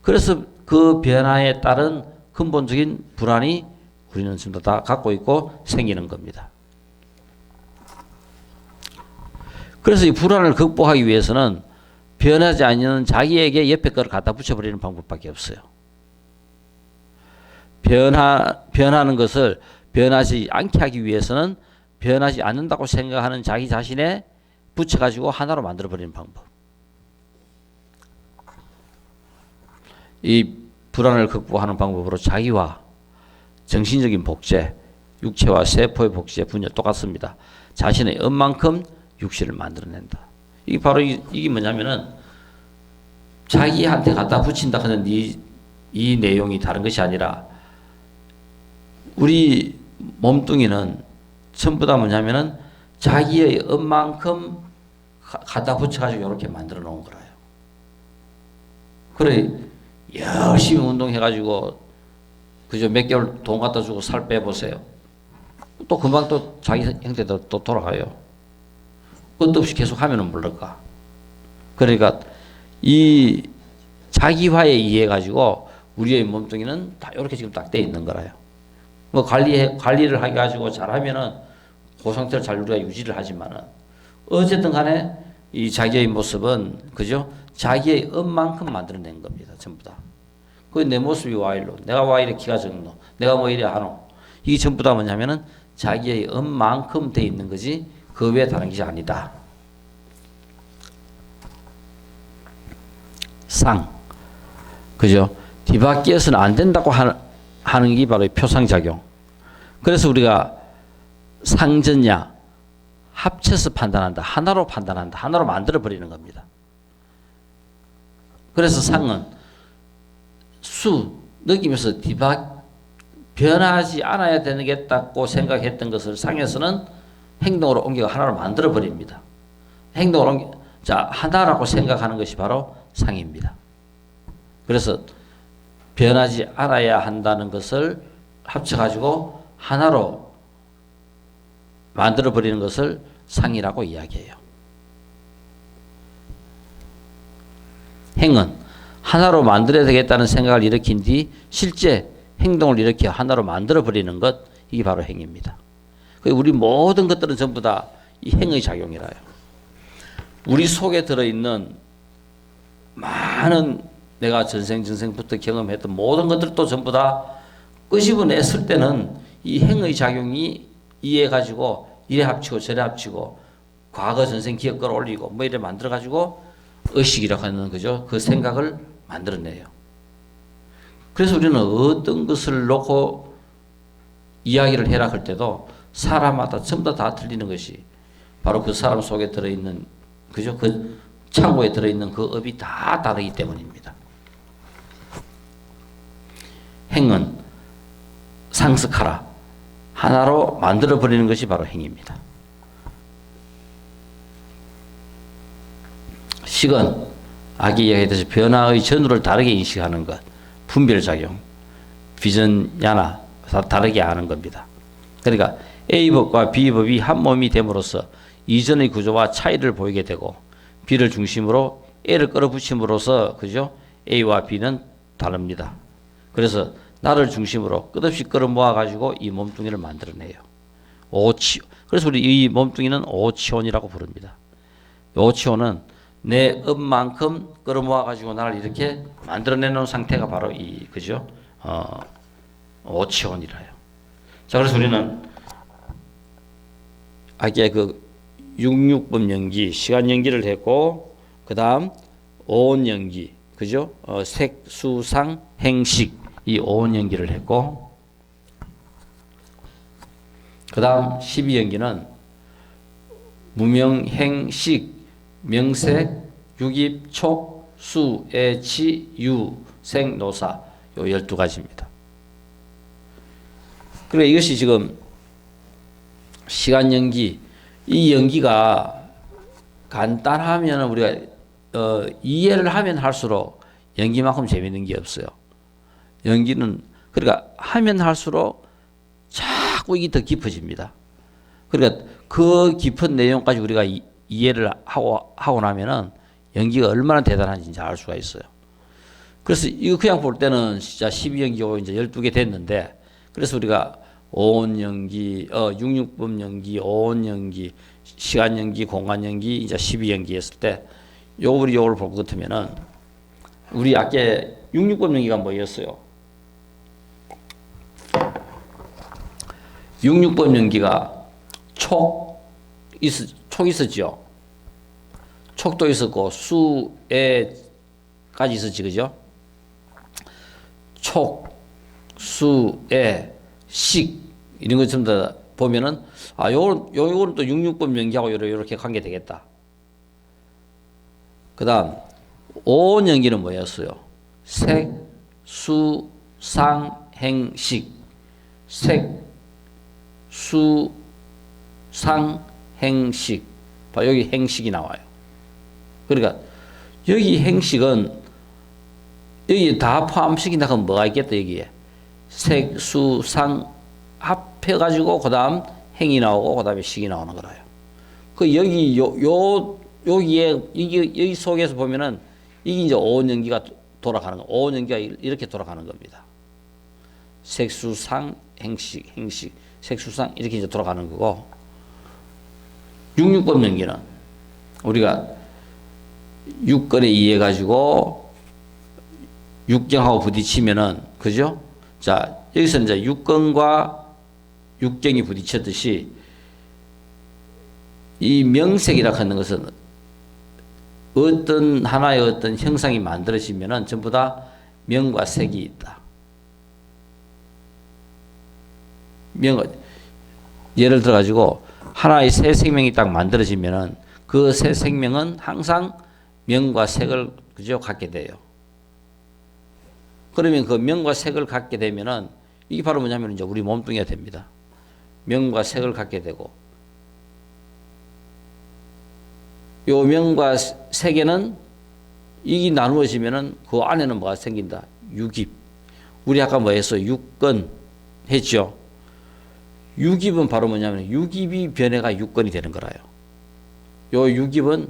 그래서 그 변화에 따른 근본적인 불안이 우리는 전부 다 갖고 있고 생기는 겁니다. 그래서 이 불안을 극복하기 위해서는 변하지 않는 자기에게 옆에 거를 갖다 붙여버리는 방법밖에 없어요. 변하는 것을 변하지 않게 하기 위해서는 변하지 않는다고 생각하는 자기 자신에 붙여가지고 하나로 만들어버리는 방법. 이 불안을 극복하는 방법으로 자기와 정신적인 복제, 육체와 세포의 복제, 분열 똑같습니다. 자신의 음만큼 육신을 만들어낸다. 이게 바로 이게 뭐냐면은 자기한테 갖다 붙인다 하는 이 내용이 다른 것이 아니라 우리 몸뚱이는 전부 다 뭐냐면은 자기의 엄만큼 갖다 붙여가지고 이렇게 만들어 놓은 거라요. 그래 열심히 운동해가지고 그저 몇 개월 돈 갖다 주고 살 빼보세요. 또 금방 또 자기 형태대로 또 돌아가요. 끝도 없이 계속 하면은 모를까. 그러니까 이 자기화에 의해 가지고 우리의 몸뚱이는 다 이렇게 지금 딱 돼 있는 거라요. 뭐 관리를 해 가지고 잘하면은 그 상태를 잘 우리가 유지를 하지만은 어쨌든 간에 이 자기의 모습은 그죠? 자기의 엄만큼 만들어낸 겁니다. 전부 다. 그 내 모습이 와 일로, 내가 와 이래 키가 적노, 내가 뭐 이래 하노. 이게 전부 다 뭐냐면은 자기의 엄만큼 돼 있는 거지 그 외에 다른 것이 아니다. 상, 그죠? 뒤바뀌어서는 안 된다고 하는 게 바로 표상작용. 그래서 우리가 상전야, 합쳐서 판단한다, 하나로 판단한다, 하나로 만들어버리는 겁니다. 그래서 상은 느끼면서 변하지 않아야 되겠다고 생각했던 것을 상에서는 행동으로 옮겨 하나로 만들어버립니다. 자, 하나라고 생각하는 것이 바로 상입니다. 그래서 변하지 않아야 한다는 것을 합쳐가지고 하나로 만들어버리는 것을 상이라고 이야기해요. 행은 하나로 만들어야 되겠다는 생각을 일으킨 뒤 실제 행동을 일으켜 하나로 만들어버리는 것, 이게 바로 행입니다. 우리 모든 것들은 전부 다 이 행의 작용이라요. 우리 속에 들어있는 많은 내가 전생부터 경험했던 모든 것들도 전부 다 끄집어냈을 때는 이 행의 작용이 이해해가지고 이래 합치고 저래 합치고 과거 전생 기억 끌어올리고 뭐 이래 만들어가지고 의식이라고 하는 거죠. 그 생각을 만들어내요. 그래서 우리는 어떤 것을 놓고 이야기를 해라 할 때도 사람마다 전부 다 틀리는 것이 바로 그 사람 속에 들어있는 그죠? 그 창고에 들어있는 그 업이 다 다르기 때문입니다. 행은 상습하라. 하나로 만들어버리는 것이 바로 행입니다. 식은 아까 이야기했듯이 변화의 전후를 다르게 인식하는 것, 분별작용, 비전야나 다르게 하는 겁니다. 그러니까 A법과 B법이 한 몸이 됨으로써 이전의 구조와 차이를 보이게 되고 B를 중심으로 A를 끌어붙임으로써 그죠? A와 B는 다릅니다. 그래서 나를 중심으로 끝없이 끌어모아 가지고 이 몸뚱이를 만들어내요. 그래서 우리 이 몸뚱이는 오치혼이라고 부릅니다. 오치혼은 내 업만큼 끌어모아 가지고 나를 이렇게 만들어내는 상태가 바로 이 그죠? 오치혼이라요. 자, 그래서 우리는 아까 그 육육법 연기, 시간 연기를 했고, 그 다음 오온 연기, 그죠? 색, 수, 상, 행식, 이 오온 연기를 했고, 그 다음 12연기는 무명, 행, 식, 명색, 육입, 촉, 수, 애, 치, 유, 생, 노사, 요 12가지입니다. 그래 이것이 지금 시간 연기, 이 연기가 간단하면 우리가 이해를 하면 할수록 연기만큼 재미있는 게 없어요. 연기는 그러니까 하면 할수록 자꾸 이게 더 깊어집니다. 그러니까 그 깊은 내용까지 우리가 이해를 하고 나면은 연기가 얼마나 대단한지 알 수가 있어요. 그래서 이거 그냥 볼 때는 진짜 12연기고 이제 12개 됐는데, 그래서 우리가 오온 연기, 육육법 연기, 오온 연기, 시간 연기, 공간 연기, 이제 12연기 했을 때, 우리 요걸 볼 것 같으면은, 우리 아까 육육법 연기가 뭐였어요? 육육법 연기가 촉 있었죠? 촉도 있었고, 수에까지 있었지, 그죠? 촉, 수에, 식, 이런 것 전부 다 보면은 요거는 또 66번 명기하고 이렇게 관계되겠다. 그다음 5원 연기는 뭐였어요? 색, 수, 상, 행, 식. 색, 수, 상, 행, 식. 여기 행식이 나와요. 그러니까 여기 행식은 여기 다 포함시킨다 하면 뭐가 있겠다 여기에. 색, 수, 상 합해가지고 그 다음 행이 나오고 그 다음에 식이 나오는 거라요. 그 여기 여기에 여기 속에서 보면은 이게 이제 오온연기가 돌아가는 거. 오온연기가 이렇게 돌아가는 겁니다. 색수상 행식 색수상 이렇게 이제 돌아가는 거고 66번 연기는 우리가 6건에 의해 가지고 육경하고 부딪히면은 그죠? 자 여기서 이제 6건과 육경이 부딪혔듯이 이 명색이라 하는 것은 어떤 하나의 어떤 형상이 만들어지면은 전부 다 명과 색이 있다. 예를 들어 가지고 하나의 새 생명이 딱 만들어지면은 그 새 생명은 항상 명과 색을 그죠 갖게 돼요. 그러면 그 명과 색을 갖게 되면은 이게 바로 뭐냐면 이제 우리 몸뚱이가 됩니다. 명과 색을 갖게 되고 요 명과 색에는 이게 나누어지면은 그 안에는 뭐가 생긴다? 유깁. 우리 아까 뭐 했어요? 육건 했죠. 유깁은 바로 뭐냐면 유깁이 변해가 육건이 되는 거라요. 요 유깁은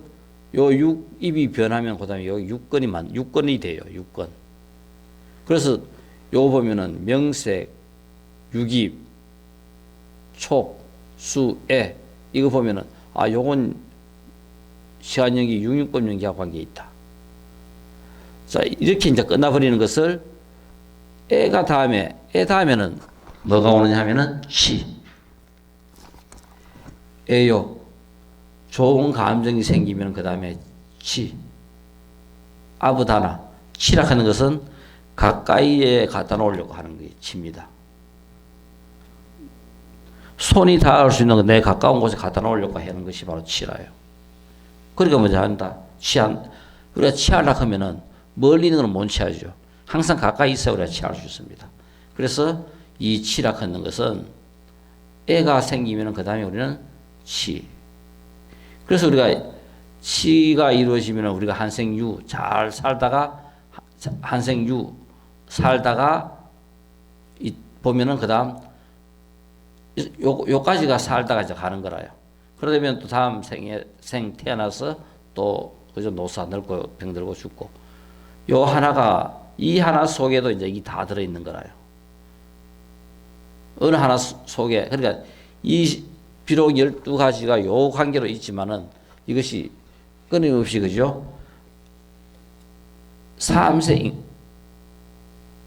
요 육입이 변하면 그다음에 요 육건이 돼요. 육건. 그래서 요거 보면은 명색, 유깁, 촉, 수, 애 이거 보면은 요건 시한연기, 66번 연기하고 관계 있다. 자 이렇게 이제 끝나버리는 것을 애 다음에는 뭐가 오느냐 하면은 치. 애요. 좋은 감정이 생기면 그 다음에 치. 아부다나. 치라 하는 것은 가까이에 갖다 놓으려고 하는 게 치입니다. 손이 닿을 수 있는 내 가까운 곳에 갖다 놓으려고 하는 것이 바로 치라요. 그러니까 먼저 한다. 우리가 치하려고 하면은 멀리 있는 건 못 치하죠. 항상 가까이 있어야 우리가 치할 수 있습니다. 그래서 이 치라 하는 것은 애가 생기면 그 다음에 우리는 치. 그래서 우리가 치가 이루어지면 우리가 한생유 잘 살다가 한생유 살다가 보면은 그 다음 요까지가 살다가 이제 가는 거라요. 그러면 또 다음 생에 태어나서 또 그저 노사 늙고 병들고 죽고 요 하나가 이 하나 속에도 이제 이게 다 들어 있는 거라요. 어느 하나 속에 그러니까 이 비록 12가지가 요 관계로 있지만은 이것이 끊임없이 그죠? 삼생,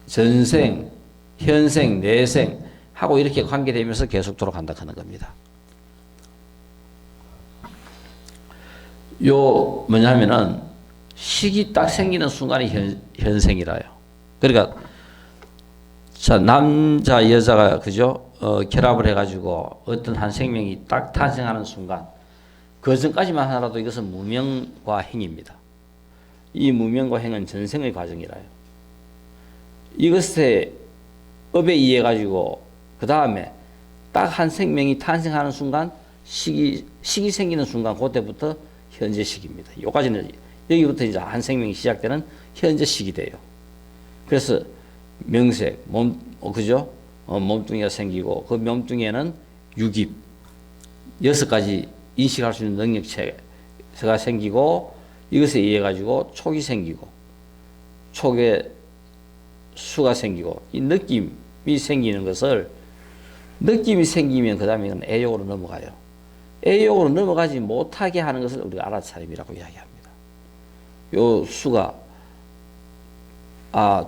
전생, 현생, 내생 하고 이렇게 관계되면서 계속도록 한다 하는 겁니다. 요 뭐냐면은 식이 딱 생기는 순간이 현생이라요. 그러니까 자 남자 여자가 그죠? 결합을 해가지고 어떤 한 생명이 딱 탄생하는 순간 그 전까지만 하더라도 이것은 무명과 행입니다. 이 무명과 행은 전생의 과정이라요. 이것에 업에 의해 가지고 그 다음에 딱 한 생명이 탄생하는 순간 식이 생기는 순간 그때부터 현재 시기입니다. 요까지는 여기부터 이제 한 생명이 시작되는 현재 시기 돼요. 그래서 명색 그죠? 몸뚱이가 생기고 그 몸뚱이에는 유깁 6가지 인식할 수 있는 능력체가 생기고 이것에 의해 가지고 촉이 생기고 촉에 수가 생기고 이 느낌이 생기는 것을 느낌이 생기면 그 다음에 애욕으로 넘어가요. 애욕으로 넘어가지 못하게 하는 것을 우리가 알아차림이라고 이야기합니다. 요 수가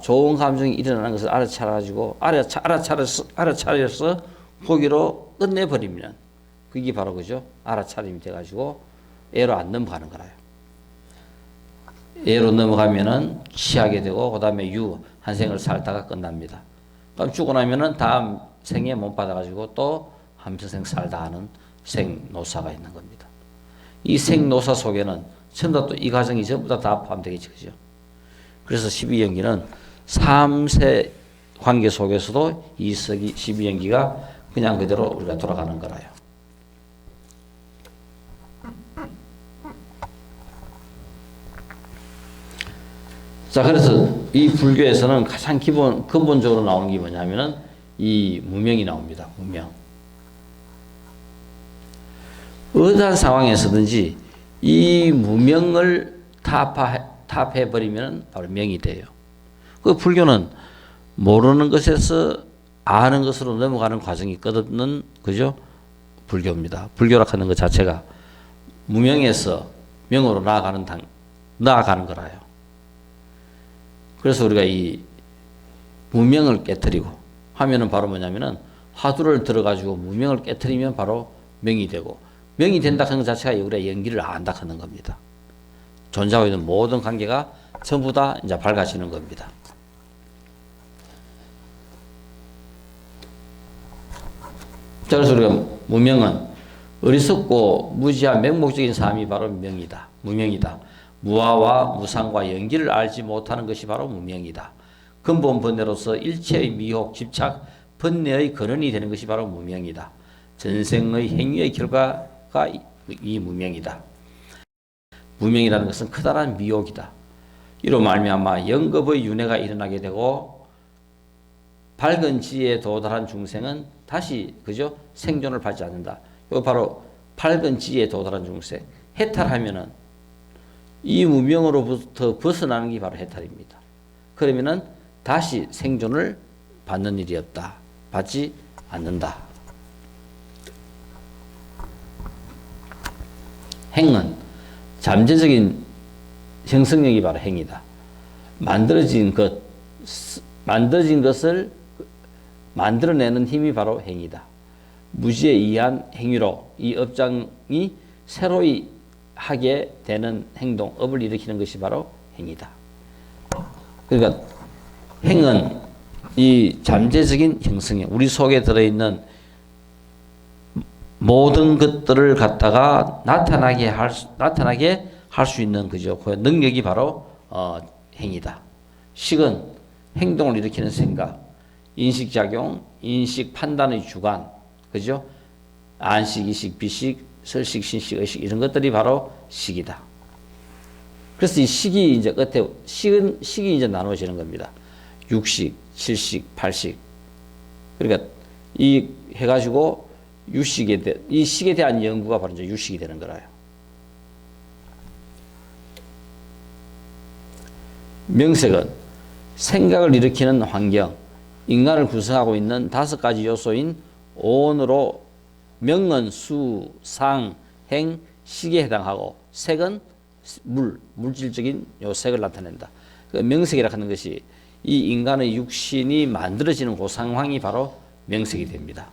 좋은 감정이 일어나는 것을 알아차려가지고 알아차려서 거기로 끝내버리면 그게 바로 그죠? 알아차림이 돼가지고 애로 안 넘어가는 거라요. 애로 넘어가면은 취하게 되고 그 다음에 한 생을 살다가 끝납니다. 그럼 죽고 나면은 다음 생에 못 받아가지고 또 한평생 살다 하는 생노사가 있는 겁니다. 이 생노사 속에는 전부 다 또 이 과정이 전부 다 포함되겠죠. 그죠? 그래서 12연기는 3세 관계 속에서도 이 12연기가 그냥 그대로 우리가 돌아가는 거라요. 자, 그래서 이 불교에서는 가장 근본적으로 나오는 게 뭐냐면은 이 무명이 나옵니다. 무명. 어떠한 상황에서든지 이 무명을 타파해버리면 바로 명이 돼요. 그 불교는 모르는 것에서 아는 것으로 넘어가는 과정이 끝없는, 그죠? 불교입니다. 불교라 하는 것 자체가 무명에서 명으로 나아가는 거라요. 그래서 우리가 이 무명을 깨뜨리고 하면은 바로 뭐냐면은 화두를 들어가지고 무명을 깨뜨리면 바로 명이 되고, 명이 된다 하는 것 자체가 우리가 연기를 안다 하는 겁니다. 존재하고 있는 모든 관계가 전부 다 이제 밝아지는 겁니다. 자, 그래서 우리가 무명은 어리석고 무지한 맹목적인 삶이 바로 명이다. 무명이다. 무아와 무상과 연기를 알지 못하는 것이 바로 무명이다. 근본 번뇌로서 일체의 미혹, 집착, 번뇌의 근원이 되는 것이 바로 무명이다. 전생의 행위의 결과가 이 무명이다. 무명이라는 것은 커다란 미혹이다. 이로 말미암아 영겁의 윤회가 일어나게 되고 밝은 지혜에 도달한 중생은 다시, 그죠? 생존을 받지 않는다. 이거 바로 밝은 지혜에 도달한 중생. 해탈하면은 이 무명으로부터 벗어나는 게 바로 해탈입니다. 그러면은 다시 생존을 받는 일이 없다. 받지 않는다. 행은 잠재적인 형성력이 바로 행이다. 만들어진 것을 만들어내는 힘이 바로 행이다. 무지에 의한 행위로 이 업장이 새로이 하게 되는 행동, 업을 일으키는 것이 바로 행이다. 그러니까 행은 이 잠재적인 형성력, 우리 속에 들어있는 모든 것들을 갖다가 나타나게 할 수 있는, 그죠? 그 능력이 바로 행이다. 식은 행동을 일으키는 생각, 인식작용, 인식 판단의 주관, 그죠? 안식, 이식, 비식, 설식, 신식, 의식, 이런 것들이 바로 식이다. 그래서 이 식이 이제 끝에, 식이 이제 나눠지는 겁니다. 6식, 7식, 8식. 그러니까 이 해가지고 이 식에 대한 연구가 바로 이제 유식이 되는 거라요. 명색은 생각을 일으키는 환경, 인간을 구성하고 있는 5가지 요소인 오온으로 명은 수, 상, 행, 식에 해당하고, 색은 물질적인 요 색을 나타낸다. 그 명색이라 하는 것이 이 인간의 육신이 만들어지는 그 상황이 바로 명색이 됩니다.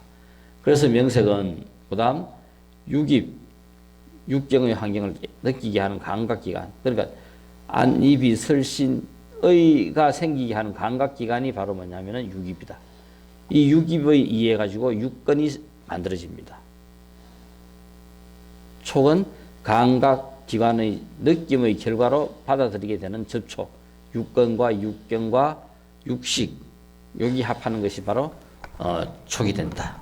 그래서 명색은 그다음 육경의 환경을 느끼게 하는 감각기관, 그러니까 안, 입이, 설신의가 생기게 하는 감각기관이 바로 뭐냐면은 육입이다. 이 육입에 의해 가지고 육근이 만들어집니다. 촉은 감각기관의 느낌의 결과로 받아들이게 되는 접촉, 육근과 육경과 육식, 여기 합하는 것이 바로 촉이 된다.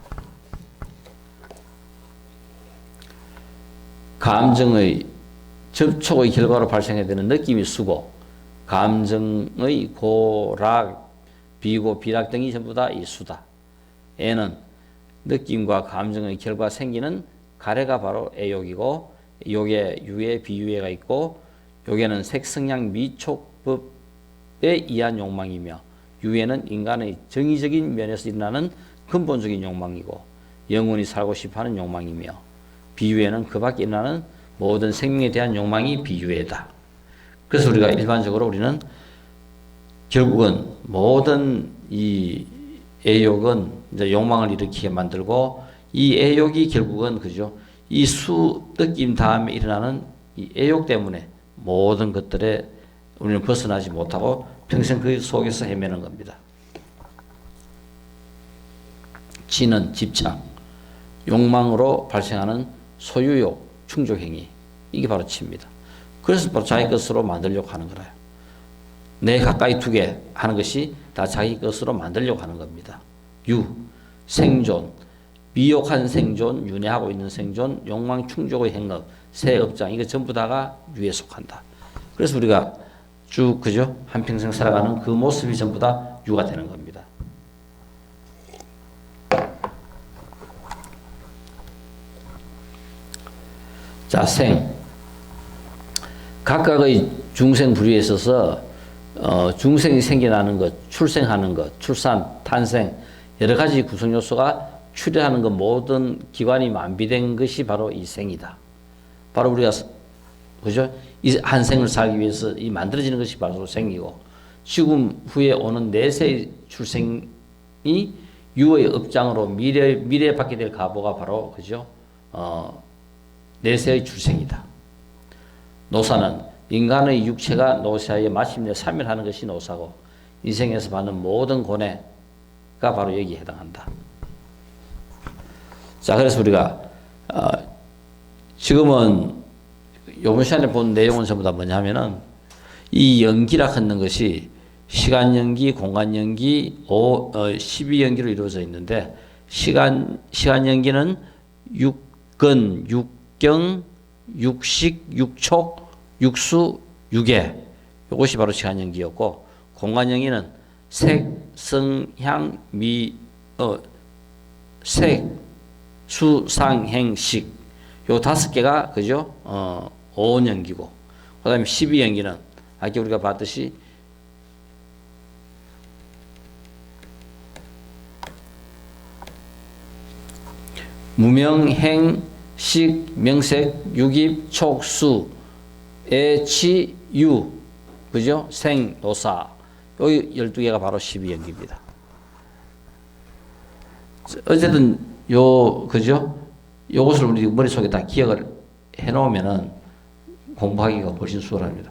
감정의 접촉의 결과로 발생해야 되는 느낌이 수고, 감정의 고락, 비고, 비락 등이 전부 다 이 수다. 애는 느낌과 감정의 결과 생기는 가래가 바로 애욕이고, 욕에 유해, 비유해가 있고, 욕에는 색성향 미촉법에 의한 욕망이며, 유해는 인간의 정의적인 면에서 일어나는 근본적인 욕망이고, 영원히 살고 싶어하는 욕망이며, 비유해는 그 밖에 일어나는 모든 생명에 대한 욕망이 비유해다. 그래서 우리가 일반적으로 우리는 결국은 모든 이 애욕은 이제 욕망을 일으키게 만들고, 이 애욕이 결국은, 그죠? 이 느낌 다음에 일어나는 이 애욕 때문에 모든 것들에 우리는 벗어나지 못하고 평생 그 속에서 헤매는 겁니다. 지는 집착, 욕망으로 발생하는 소유욕, 충족행위. 이게 바로 치입니다. 그래서 바로 자기 것으로 만들려고 하는 거라요. 내 가까이 두게 하는 것이 다 자기 것으로 만들려고 하는 겁니다. 유, 생존, 미혹한 생존, 윤회하고 있는 생존, 욕망 충족의 행업, 새 업장, 이거 전부 다가 유에 속한다. 그래서 우리가 쭉 그죠? 한평생 살아가는 그 모습이 전부 다 유가 되는 겁니다. 자, 생. 각각의 중생 부류에 있어서 중생이 생겨나는 것, 출생하는 것, 출산, 탄생 여러 가지 구성 요소가 출현하는 것 모든 기관이 만비된 것이 바로 이 생이다. 바로 우리가 그죠? 이 한 생을 살기 위해서 이 만들어지는 것이 바로 생이고 죽음 후에 오는 내세의 출생이 유의 업장으로 미래에 받게 될 가보가 바로 그죠? 내세의 출생이다. 노사는 인간의 육체가 노사에 마침내 사멸하는 것이 노사고 인생에서 받는 모든 고뇌가 바로 여기에 해당한다. 자, 그래서 우리가 지금은 이번 시간에 본 내용은 전부 다 뭐냐 하면은 이 연기라 하는 것이 시간 연기, 공간 연기, 12연기로 이루어져 있는데 시간 연기는 육근, 육경, 육식, 육촉, 육수, 육에 이것이 바로 시간 연기였고 공간 연기는 색, 성, 향, 색, 수, 상, 행, 식 요 5개가 그죠? 오온연기고 그 다음에 12연기는 아까 우리가 봤듯이 무명, 행, 식, 명색, 육입, 촉, 수, 애, 치, 유 그죠? 생, 노사 요 12개가 바로 12연기입니다. 어쨌든 요 그죠? 요것을 우리 머릿속에 다 기억을 해 놓으면은 공부하기가 훨씬 수월합니다.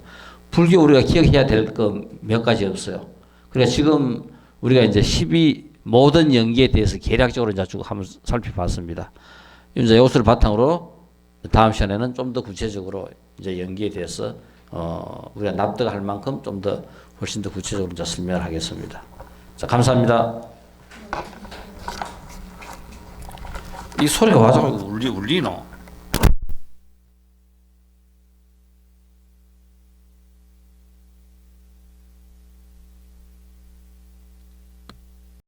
불교 우리가 기억해야 될 거 몇 가지 없어요. 그러니까 지금 우리가 이제 모든 연기에 대해서 계략적으로 이제 쭉 한번 살펴봤습니다. 이제 요것을 바탕으로 다음 시간에는 좀 더 구체적으로 이제 연기에 대해서 우리가 납득할 만큼 좀 더 훨씬 더 구체적으로 이제 설명을 하겠습니다. 자, 감사합니다. 이 소리가 와 자꾸 울리노?